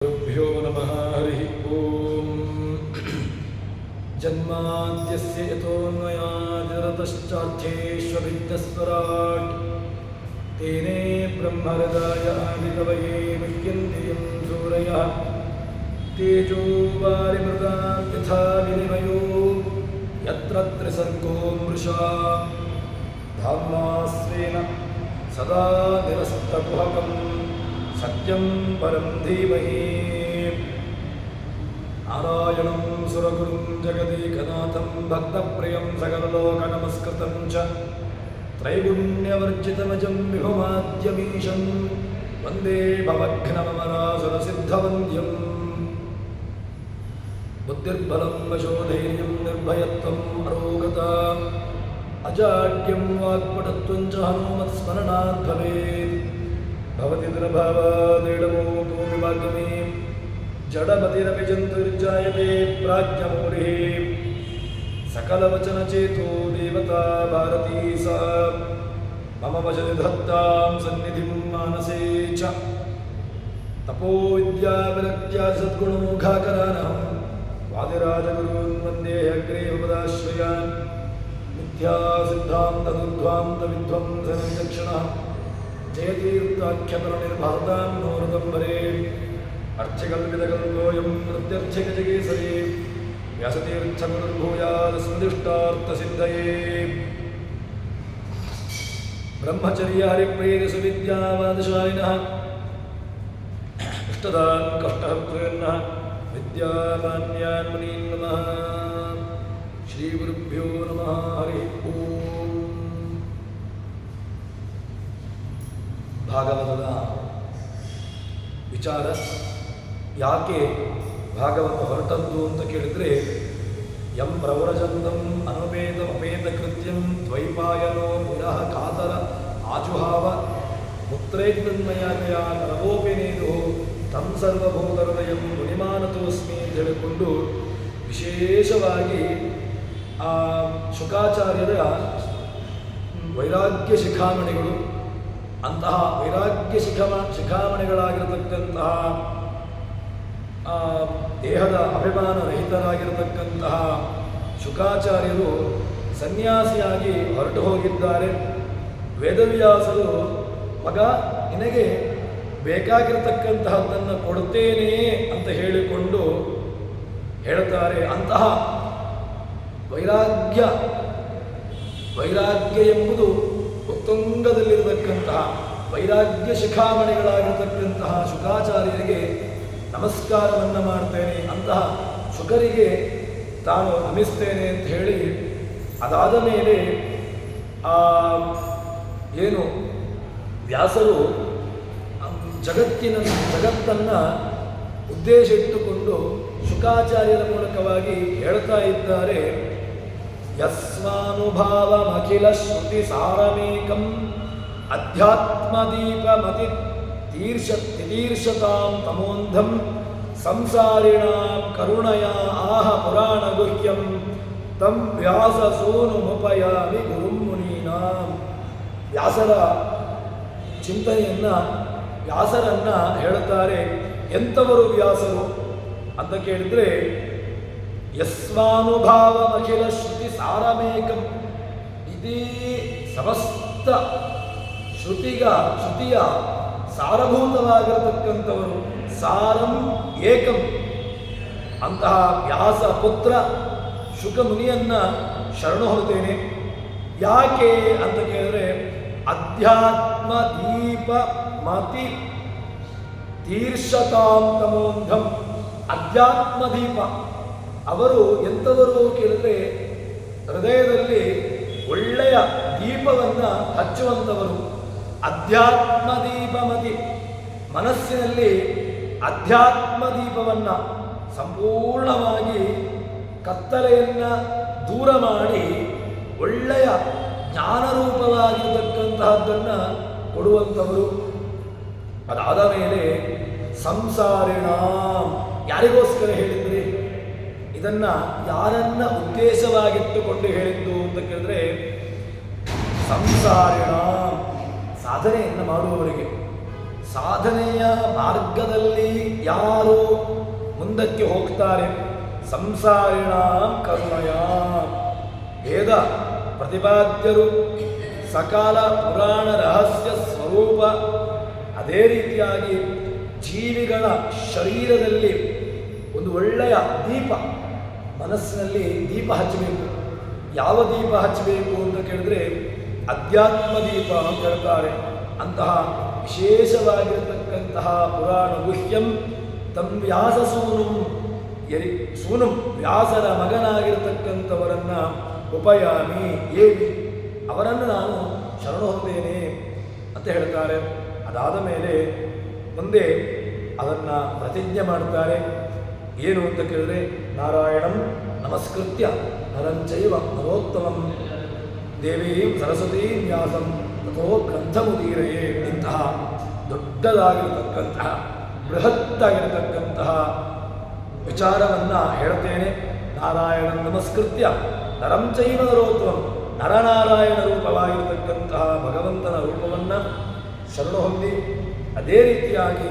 गुरुभ्यो नमः हरिः ओम् जन्माद्यस्य यतोऽन्वयादिरतश्चार्थेष्वभिज्ञस्वराट् तेने ब्रह्महृदाय आदिकवये मुह्यन्ति यं सूरयः तेजो वारिमृतां यथा विनिमयो यत्र त्रिसर्गो मृषा धाम्ना स्वेन सदा निरस्तकुहकम् सत्यं परं धीमहि नारायणं सुरगुरुं जगदेकनाथं भक्तप्रियं सकललोकनमस्कृतं च त्रैगुण्यवर्जितमजं विभुमाद्यमीशं वन्दे भवघ्नममरासुरसिद्धवन्द्यं बुद्धिर्बलं वशोधैर्यं निर्भयत्वम् अरोगता अजाड्यं वाक्पटुत्वं च हनुमत्स्मरणात् भवेत् भवति दुर्भावादेडमोतो विभागमे जडमतिरपि जन्तुर्जायते प्राज्ञमूलिः सकलवचनचेतो देवता भारती सा मम वचनिधत्तां सन्निधिं मानसे च तपोविद्याविरक्त्यादि सद्गुणमुखाकरानहं वादिराजगुरून् वन्दे अग्रेपदाश्रयान् मिथ्यासिद्धान्तदुर्ध्वान्तविध्वंसनविचक्षणः जयतीर्थाख्यतरनिर्भातां नोरदम्बरे अर्थिकल्पितकल्पोऽयं प्रत्यर्थिकजगेसरे व्यासतीर्थगुरुर्भूयादस्मदिष्टार्थसिद्धये ब्रह्मचर्यहरिप्रेरिसुविद्यावादशालिनः इष्टदान् कष्टहर्तॄन्नः विद्यामान्यान् मुनीन् नमः श्रीगुरुभ्यो नमः हरिः ओम् ಭಾಗವತದ ವಿಚಾರ ಯಾಕೆ ಭಾಗವತ ಹೊರಟದ್ದು ಅಂತ ಕೇಳಿದರೆ ಯಂ ಪ್ರವ್ರಜಂತಂ ಅನುಪೇತ ಕೃತ್ಯಂ ದ್ವೈಪಾಯನೋ ವಿರಹ ಕಾತರ ಆಜುಹಾವ ಮುತ್ರೈರ್ಮನ್ಮಯಾದಯ ನರವೋಪಿನೇದು ತಂ ಸರ್ವಭೂತಹೃದಯಂ ಮುನಿಮಾನತೋಸ್ಮಿ ಅಂತ ಹೇಳಿಕೊಂಡು ವಿಶೇಷವಾಗಿ ಶುಕಾಚಾರ್ಯರ ವೈರಾಗ್ಯ ಶಿಖಾಮಣಿಗಳು ಅಂತಹ ವೈರಾಗ್ಯ ಶಿಖಾಮಣಿಗಳಾಗಿರತಕ್ಕಂತಹ ದೇಹದ ಅಭಿಮಾನ ರಹಿತರಾಗಿರತಕ್ಕಂತಹ ಶುಕಾಚಾರ್ಯರು ಸನ್ಯಾಸಿಯಾಗಿ ಹೊರಟು ಹೋಗಿದ್ದಾರೆ. ವೇದವ್ಯಾಸರು ಮಗ ನಿನಗೆ ಬೇಕಾಗಿರತಕ್ಕಂತಹದ್ದನ್ನು ಕೊಡುತ್ತೇನೆ ಅಂತ ಹೇಳಿಕೊಂಡು ಹೇಳ್ತಾರೆ. ಅಂತಹ ವೈರಾಗ್ಯ ಎಂಬುದು ಉತ್ತುಂಗದಲ್ಲಿರತಕ್ಕಂತಹ ವೈರಾಗ್ಯ ಶಿಖಾಮಣಿಗಳಾಗಿರತಕ್ಕಂತಹ ಶುಕಾಚಾರ್ಯರಿಗೆ ನಮಸ್ಕಾರವನ್ನು ಮಾಡ್ತೇನೆ, ಅಂತಹ ಶುಕರಿಗೆ ತಾನು ನಮಿಸ್ತೇನೆ ಅಂತ ಹೇಳಿ ಅದಾದ ಮೇಲೆ ಏನು ವ್ಯಾಸರು ಜಗತ್ತನ್ನು ಉದ್ದೇಶ ಇಟ್ಟುಕೊಂಡು ಶುಕಾಚಾರ್ಯರ ಮೂಲಕವಾಗಿ ಹೇಳ್ತಾ ಇದ್ದಾರೆ. ಯಸ್ವಾನುಭಾವಮಖಿಲ ಶ್ರುತಿ ಸಾರಮೇಕಂ ಅಧ್ಯಾತ್ಮದೀಪಮತಿ ತೀರ್ಷತಾಂ ತಮೋಂಧಂ ಸಂಸಾರಿಣಾಂ ಕರುಣಯಾ ಆಹ ಪುರಾಣ ಗುಹ್ಯಂ ತಂ ವ್ಯಾಸ ಸೂನುಮುಪಯಾಮಿ ಗುರುಂ ಮುನೀನಾಂ. ವ್ಯಾಸರ ವ್ಯಾಸರನ್ನ ಹೇಳ್ತಾರೆ. ಎಂಥವರು ವ್ಯಾಸರು ಅಂತ ಕೇಳಿದರೆ ಯಸ್ವಾನುಭಾವಮಖಿಲ ಶ್ರುತಿ ಸಾರಮೇಕಂ, ಇಡೀ ಸಮಸ್ತ ಶ್ರುತಿಯ ಸಾರಭೂತವಾಗಿರತಕ್ಕಂಥವರು. ಸಾರಂ ಏಕಂ, ಅಂತಹ ವ್ಯಾಸ ಪುತ್ರ ಶುಕ ಮುನಿಯನ್ನ ಶರಣು ಹೋಗ್ತೇನೆ. ಯಾಕೆ ಅಂತ ಕೇಳಿದ್ರೆ ಅಧ್ಯಾತ್ಮ ದೀಪ ಮತಿ ತೀರ್ಷತಾಂ ತಮೋಂಧಂ. ಅಧ್ಯಾತ್ಮ ದೀಪ ಅವರು ಎಂಥವರು ಕೇಳಿದ್ರೆ ಹೃದಯದಲ್ಲಿ ಒಳ್ಳೆಯ ದೀಪವನ್ನು ಹಚ್ಚುವಂಥವರು. ಅಧ್ಯಾತ್ಮ ದೀಪಮತಿ, ಮನಸ್ಸಿನಲ್ಲಿ ಅಧ್ಯಾತ್ಮ ದೀಪವನ್ನು ಸಂಪೂರ್ಣವಾಗಿ ಕತ್ತಲೆಯನ್ನು ದೂರ ಮಾಡಿ ಒಳ್ಳೆಯ ಜ್ಞಾನರೂಪವಾಗಿರತಕ್ಕಂತಹದ್ದನ್ನು ಕೊಡುವಂಥವರು. ಅದಾದ ಮೇಲೆ ಸಂಸಾರಿಣ, ಯಾರಿಗೋಸ್ಕರ ಹೇಳಿದ್ರಿ? ಇದನ್ನು ಯಾರನ್ನ ಉದ್ದೇಶವಾಗಿಟ್ಟುಕೊಂಡು ಹೇಳಿದ್ದು ಅಂತ ಕೇಳಿದ್ರೆ ಸಂಸಾರಿಣ, ಸಾಧನೆಯನ್ನು ಮಾಡುವವರಿಗೆ, ಸಾಧನೆಯ ಮಾರ್ಗದಲ್ಲಿ ಯಾರು ಮುಂದಕ್ಕೆ ಹೋಗ್ತಾರೆ ಸಂಸಾರಿಣ ಕರುಣಯ ವೇದ ಪ್ರತಿಪಾದ್ಯರು ಸಕಾಲ ಪುರಾಣ ರಹಸ್ಯ ಸ್ವರೂಪ ಅದೇ ರೀತಿಯಾಗಿ ಜೀವಿಗಳ ಶರೀರದಲ್ಲಿ ಒಂದು ಒಳ್ಳೆಯ ದೀಪ ಮನಸ್ಸಿನಲ್ಲಿ ದೀಪ ಹಚ್ಚಬೇಕು. ಯಾವ ದೀಪ ಹಚ್ಚಬೇಕು ಅಂತ ಕೇಳಿದ್ರೆ ಅಧ್ಯಾತ್ಮ ದೀಪ ಅಂತ ಹೇಳ್ತಾರೆ. ಅಂತಹ ವಿಶೇಷವಾಗಿರತಕ್ಕಂತಹ ಪುರಾಣ ಗುಹ್ಯಂ ತಂ ವ್ಯಾಸ ಸೂನುಂ ವ್ಯಾಸರ ಮಗನಾಗಿರತಕ್ಕಂಥವರನ್ನ ಉಪಯಾಮಿ ಏವಿ ಅವರನ್ನು ನಾನು ಶರಣು ಹೊಂದೇನೆ ಅಂತ ಹೇಳ್ತಾರೆ. ಅದಾದ ಮೇಲೆ ಮುಂದೆ ಅದನ್ನು ಪ್ರತಿಜ್ಞೆ ಮಾಡ್ತಾರೆ. ಏನು ಅಂತ ಕೇಳಿದ್ರೆ ನಾರಾಯಣಂ ನಮಸ್ಕೃತ್ಯ ನರಂಚೈವ ನರೋತ್ತಮಂ ದೇವೀಂ ಸರಸ್ವತೀಂ ವ್ಯಾಸಂ ತಥೋ ಗ್ರಂಥಮುದೀರಯೇ. ಇಂತಹ ದೊಡ್ಡದಾಗಿರತಕ್ಕಂತಹ ಬೃಹತ್ತಾಗಿರತಕ್ಕಂತಹ ವಿಚಾರವನ್ನು ಹೇಳ್ತೇನೆ. ನಾರಾಯಣಂ ನಮಸ್ಕೃತ್ಯ ನರಂಚೈವ ನರೋತ್ತಮಂ ನರನಾರಾಯಣ ರೂಪವಾಗಿರತಕ್ಕಂತಹ ಭಗವಂತನ ರೂಪವನ್ನು ಶರಣ ಹೊಂದಿ ಅದೇ ರೀತಿಯಾಗಿ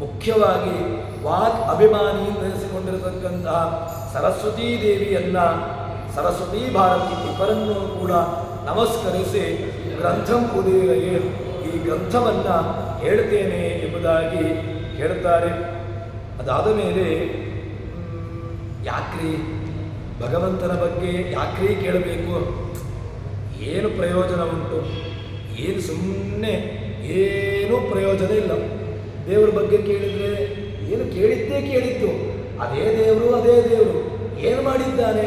ಮುಖ್ಯವಾಗಿ ವಾಕ್ ಅಭಿಮಾನಿ ನೆನೆಸಿಕೊಂಡಿರತಕ್ಕಂತಹ ಸರಸ್ವತೀ ದೇವಿಯನ್ನ ಸರಸ್ವತೀ ಭಾರತಿ ಇಬ್ಬರನ್ನೂ ಕೂಡ ನಮಸ್ಕರಿಸಿ ಗ್ರಂಥಂ ಉದೀರಯೇ ಈ ಗ್ರಂಥವನ್ನು ಹೇಳ್ತೇನೆ ಎಂಬುದಾಗಿ ಹೇಳ್ತಾರೆ. ಅದಾದ ಮೇಲೆ ಯಾಕ್ರಿ ಭಗವಂತನ ಬಗ್ಗೆ ಯಾಕ್ರಿ ಕೇಳಬೇಕು, ಏನು ಪ್ರಯೋಜನ ಉಂಟು, ಏನು ಸುಮ್ಮನೆ ಏನೂ ಪ್ರಯೋಜನ ಇಲ್ಲ. ದೇವರ ಬಗ್ಗೆ ಕೇಳಿದರೆ ಏನು ಕೇಳಿದ್ದು ಅದೇ ದೇವರು ಏನು ಮಾಡಿದ್ದಾನೆ,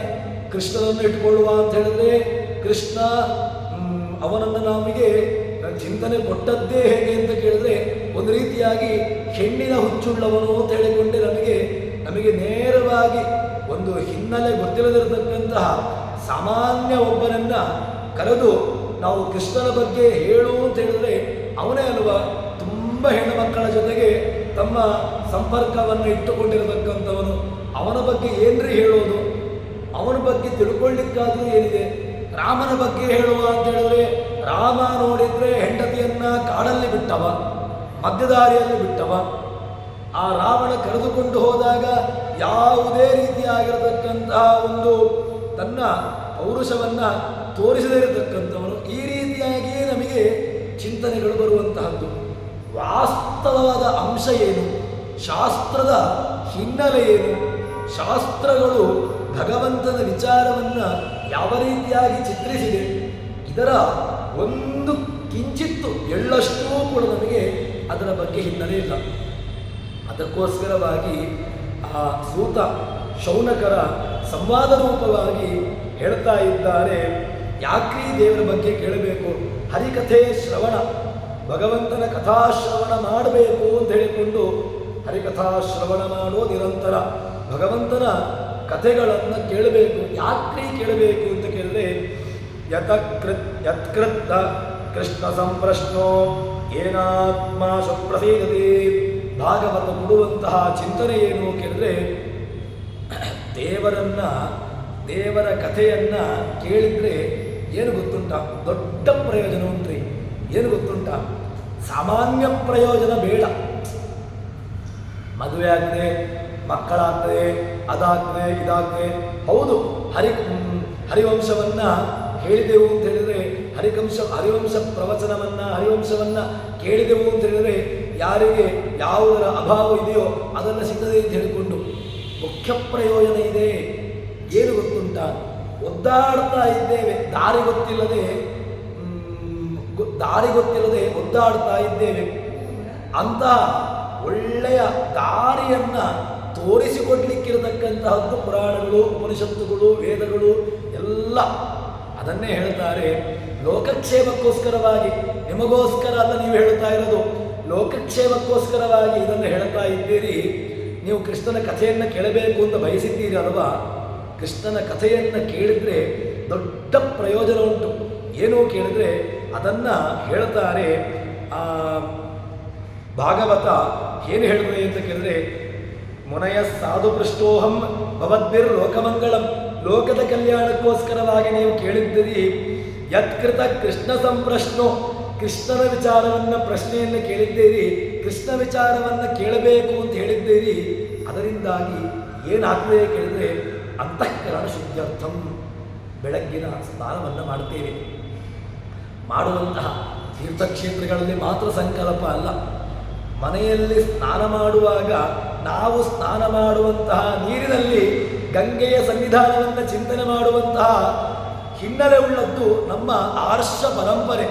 ಕೃಷ್ಣನನ್ನು ಇಟ್ಕೊಳ್ಳುವ ಅಂತ ಹೇಳಿದ್ರೆ ಕೃಷ್ಣ ಅವನನ್ನು ನಮಗೆ ಚಿಂತನೆ ಕೊಟ್ಟದ್ದೇ ಹೇಗೆ ಅಂತ ಕೇಳಿದ್ರೆ ಒಂದು ರೀತಿಯಾಗಿ ಹೆಣ್ಣಿನ ಹುಚ್ಚುಳ್ಳವನು ಅಂತ ಹೇಳಿಕೊಂಡೆ ನಮಗೆ ನೇರವಾಗಿ ಒಂದು ಹಿನ್ನೆಲೆ ಗೊತ್ತಿಲ್ಲದಿರತಕ್ಕಂತಹ ಸಾಮಾನ್ಯ ಒಬ್ಬನನ್ನ ಕರೆದು ನಾವು ಕೃಷ್ಣನ ಬಗ್ಗೆ ಹೇಳು ಅಂತ ಹೇಳಿದ್ರೆ ಅವನೇ ಅಲ್ವಾ ತುಂಬ ಹೆಣ್ಣು ಮಕ್ಕಳ ಜೊತೆಗೆ ತಮ್ಮ ಸಂಪರ್ಕವನ್ನು ಇಟ್ಟುಕೊಂಡಿರತಕ್ಕಂಥವನು. ಅವನ ಬಗ್ಗೆ ಏನ್ರಿ ಹೇಳೋದು, ಅವನ ಬಗ್ಗೆ ತಿಳ್ಕೊಳ್ಳಿಕ್ಕಾದ್ರೂ ಏನಿದೆ. ರಾಮನ ಬಗ್ಗೆ ಹೇಳುವ ಅಂತ ಹೇಳಿದ್ರೆ ರಾಮ ನೋಡಿದ್ರೆ ಹೆಂಡತಿಯನ್ನ ಕಾಡಲ್ಲಿ ಬಿಟ್ಟವ, ಮಧ್ಯದಾರಿಯಲ್ಲಿ ಬಿಟ್ಟವ. ಆ ರಾವಣ ಕರೆದುಕೊಂಡು ಹೋದಾಗ ಯಾವುದೇ ರೀತಿಯಾಗಿರತಕ್ಕಂತಹ ಒಂದು ತನ್ನ ಪೌರುಷವನ್ನ ತೋರಿಸದೇ ಇರತಕ್ಕಂಥವನು. ಈ ರೀತಿಯಾಗಿಯೇ ನಮಗೆ ಚಿಂತನೆಗಳು ಬರುವಂತಹದ್ದು. ವಾಸ್ತವವಾದ ಅಂಶ ಏನು, ಶಾಸ್ತ್ರದ ಹಿನ್ನೆಲೆ ಏನು, ಶಾಸ್ತ್ರಗಳು ಭಗವಂತನ ವಿಚಾರವನ್ನು ಯಾವ ರೀತಿಯಾಗಿ ಚಿತ್ರಿಸಿದೆ, ಇದರ ಒಂದು ಕಿಂಚಿತ್ತು ಎಳ್ಳಷ್ಟೂ ಕೂಡ ನಮಗೆ ಅದರ ಬಗ್ಗೆ ಹಿನ್ನೆಲೆ ಇಲ್ಲ. ಅದಕ್ಕೋಸ್ಕರವಾಗಿ ಆ ಸೂತ ಶೌನಕರ ಸಂವಾದ ರೂಪವಾಗಿ ಹೇಳ್ತಾ ಇದ್ದಾರೆ, ಯಾಕ್ರೀ ದೇವರ ಬಗ್ಗೆ ಕೇಳಬೇಕು, ಹರಿಕಥೆ ಶ್ರವಣ, ಭಗವಂತನ ಕಥಾಶ್ರವಣ ಮಾಡಬೇಕು ಅಂತ ಹೇಳಿಕೊಂಡು ಹರಿಕಥಾಶ್ರವಣ ಮಾಡೋ ನಿರಂತರ ಭಗವಂತನ ಕಥೆಗಳನ್ನು ಕೇಳಬೇಕು. ಯಾಕ್ರೀ ಕೇಳಬೇಕು ಅಂತ ಕೇಳಿದ್ರೆ ಯತ್ಕೃತ ಕೃಷ್ಣ ಸಂಪ್ರಶ್ನೋ ಏನಾತ್ಮ ಸುಪ್ರಸೀದತಿ. ಭಾಗವತ ಕೊಡುವಂತಹ ಚಿಂತನೆ ಏನು ಕೇಳಿದ್ರೆ ದೇವರ ಕಥೆಯನ್ನ ಕೇಳಿದ್ರೆ ಏನು ಗೊತ್ತುಂಟ, ದೊಡ್ಡ ಪ್ರಯೋಜನ ಉಂಟ್ರಿ. ಏನು ಗೊತ್ತುಂಟ, ಸಾಮಾನ್ಯ ಪ್ರಯೋಜನ ಬೇಡ. ಮದುವೆ ಆಗ್ತದೆ, ಮಕ್ಕಳಾಗ್ತದೆ, ಅದಾಗ್ತದೆ, ಇದಾಗ್ತದೆ. ಹೌದು, ಹರಿವಂಶವನ್ನ ಹೇಳಿದೆವು ಅಂತ ಹೇಳಿದ್ರೆ ಹರಿವಂಶ ಪ್ರವಚನವನ್ನ ಹರಿವಂಶವನ್ನ ಕೇಳಿದೆವು ಅಂತ ಹೇಳಿದ್ರೆ ಯಾರಿಗೆ ಯಾವುದರ ಅಭಾವ ಇದೆಯೋ ಅದನ್ನು ಸಿಗದೆ ಅಂತ ಹೇಳಿಕೊಂಡು ಮುಖ್ಯ ಪ್ರಯೋಜನ ಇದೆ. ಏನು ಗೊತ್ತುಂಟ, ಒದ್ದಾಡ್ತಾ ಇದ್ದೇವೆ, ದಾರಿ ಗೊತ್ತಿಲ್ಲದೆ ಒದ್ದಾಡ್ತಾ ಇದ್ದೇವೆ. ಅಂತ ಒಳ್ಳೆಯ ದಾರಿಯನ್ನ ತೋರಿಸಿಕೊಡ್ಲಿಕ್ಕಿರತಕ್ಕಂತಹದ್ದು ಪುರಾಣಗಳು, ಉಪನಿಷತ್ತುಗಳು, ವೇದಗಳು ಎಲ್ಲ ಅದನ್ನೇ ಹೇಳ್ತಾರೆ. ಲೋಕಕ್ಷೇಮಕ್ಕೋಸ್ಕರವಾಗಿ, ನಿಮಗೋಸ್ಕರ ಅಲ್ಲ ನೀವು ಹೇಳ್ತಾ ಇರೋದು, ಲೋಕಕ್ಷೇಮಕ್ಕೋಸ್ಕರವಾಗಿ ಇದನ್ನು ಹೇಳ್ತಾ ಇದ್ದೀರಿ. ನೀವು ಕೃಷ್ಣನ ಕಥೆಯನ್ನು ಕೇಳಬೇಕು ಅಂತ ಬಯಸಿದ್ದೀರಿ ಅಲ್ವಾ? ಕೃಷ್ಣನ ಕಥೆಯನ್ನು ಕೇಳಿದ್ರೆ ದೊಡ್ಡ ಪ್ರಯೋಜನ ಉಂಟು. ಏನು ಕೇಳಿದ್ರೆ ಅದನ್ನು ಹೇಳ್ತಾರೆ. ಭಾಗವತ ಏನು ಹೇಳಿದ್ರೆ ಅಂತ ಕೇಳಿದ್ರೆ ಮುನಯ ಸಾಧು ಪೃಷ್ಟೋಹಂ ಭವದ್ಭಿರ್ ಲೋಕಮಂಗಳಂ. ಲೋಕದ ಕಲ್ಯಾಣಕ್ಕೋಸ್ಕರವಾಗಿ ನೀವು ಕೇಳಿದ್ದೀರಿ. ಯತ್ಕೃತ ಕೃಷ್ಣ ಸಂಪ್ರಶ್ನೋ, ಕೃಷ್ಣನ ವಿಚಾರವನ್ನು ಪ್ರಶ್ನೆಯನ್ನು ಕೇಳಿದ್ದೀರಿ. ಕೃಷ್ಣ ವಿಚಾರವನ್ನು ಕೇಳಬೇಕು ಅಂತ ಹೇಳಿದ್ದೀರಿ. ಅದರಿಂದಾಗಿ ಏನಾಗ್ತದೆ ಕೇಳಿದರೆ ಅಂತಃಕರಣ ಶುದ್ಧ್ಯರ್ಥಂ ಬೆಳಗ್ಗಿನ ಸ್ನಾನವನ್ನು ಮಾಡ್ತೇವೆ. ಮಾಡುವಂತಹ ತೀರ್ಥಕ್ಷೇತ್ರಗಳಲ್ಲಿ ಮಾತ್ರ ಸಂಕಲ್ಪ ಅಲ್ಲ, ಮನೆಯಲ್ಲಿ ಸ್ನಾನ ಮಾಡುವಾಗ ನಾವು ಸ್ನಾನ ಮಾಡುವಂತಹ ನೀರಿನಲ್ಲಿ ಗಂಗೆಯ ಸನ್ನಿಧಾನವನ್ನು ಚಿಂತನೆ ಮಾಡುವಂತಹ ಹಿನ್ನೆಲೆ ಉಳ್ಳದ್ದು ನಮ್ಮ ಆರ್ಷ ಪರಂಪರೆ,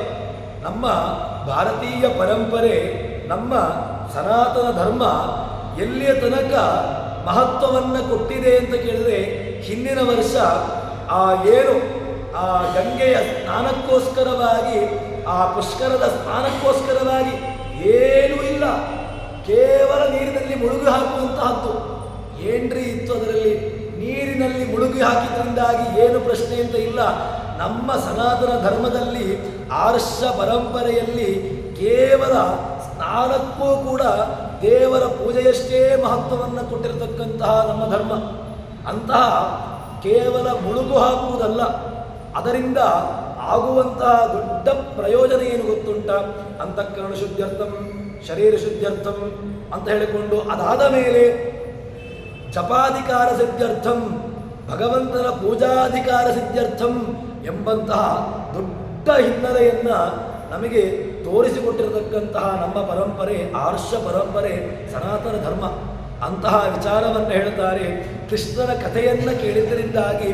ನಮ್ಮ ಭಾರತೀಯ ಪರಂಪರೆ, ನಮ್ಮ ಸನಾತನ ಧರ್ಮ ಎಲ್ಲಿಯ ತನಕ ಮಹತ್ವವನ್ನು ಕೊಟ್ಟಿದೆ ಅಂತ ಕೇಳಿದರೆ ಹಿಂದಿನ ವರ್ಷ ಆ ಗಂಗೆಯ ಸ್ನಾನಕ್ಕೋಸ್ಕರವಾಗಿ, ಆ ಪುಷ್ಕರದ ಸ್ನಾನಕ್ಕೋಸ್ಕರವಾಗಿ ಏನೂ ಇಲ್ಲ, ಕೇವಲ ನೀರಿನಲ್ಲಿ ಮುಳುಗಿ ಹಾಕುವಂತಹದ್ದು. ಏನ್ರಿ ಇತ್ತು ಅದರಲ್ಲಿ? ನೀರಿನಲ್ಲಿ ಮುಳುಗಿ ಹಾಕಿದ್ರಿಂದಾಗಿ ಏನು ಪ್ರಶ್ನೆ ಅಂತ ಇಲ್ಲ. ನಮ್ಮ ಸನಾತನ ಧರ್ಮದಲ್ಲಿ ಆರ್ಷ ಪರಂಪರೆಯಲ್ಲಿ ಕೇವಲ ಸ್ನಾನಕ್ಕೂ ಕೂಡ ದೇವರ ಪೂಜೆಯಷ್ಟೇ ಮಹತ್ವವನ್ನು ಕೊಟ್ಟಿರತಕ್ಕಂತಹ ನಮ್ಮ ಧರ್ಮ. ಅಂತಹ ಕೇವಲ ಮುಳುಗು ಹಾಕುವುದಲ್ಲ, ಅದರಿಂದ ಆಗುವಂತಹ ದೊಡ್ಡ ಪ್ರಯೋಜನ ಏನು ಗೊತ್ತುಂಟ? ಅಂತಃಕರಣ ಶುದ್ಧ್ಯರ್ಥಂ, ಶರೀರ ಶುದ್ಧ್ಯರ್ಥಂ ಅಂತ ಹೇಳಿಕೊಂಡು ಅದಾದ ಮೇಲೆ ಜಪಾಧಿಕಾರ ಸಿದ್ಧ್ಯರ್ಥಂ, ಭಗವಂತನ ಪೂಜಾಧಿಕಾರ ಸಿದ್ಧ್ಯರ್ಥಂ ಎಂಬಂತಹ ದೊಡ್ಡ ಹಿನ್ನೆಲೆಯನ್ನು ನಮಗೆ ತೋರಿಸಿಕೊಟ್ಟಿರತಕ್ಕಂತಹ ನಮ್ಮ ಪರಂಪರೆ, ಆರ್ಷ ಪರಂಪರೆ, ಸನಾತನ ಧರ್ಮ. ಅಂತಹ ವಿಚಾರವನ್ನು ಹೇಳ್ತಾರೆ. ಕೃಷ್ಣನ ಕಥೆಯನ್ನು ಕೇಳಿದ್ದರಿಂದಾಗಿ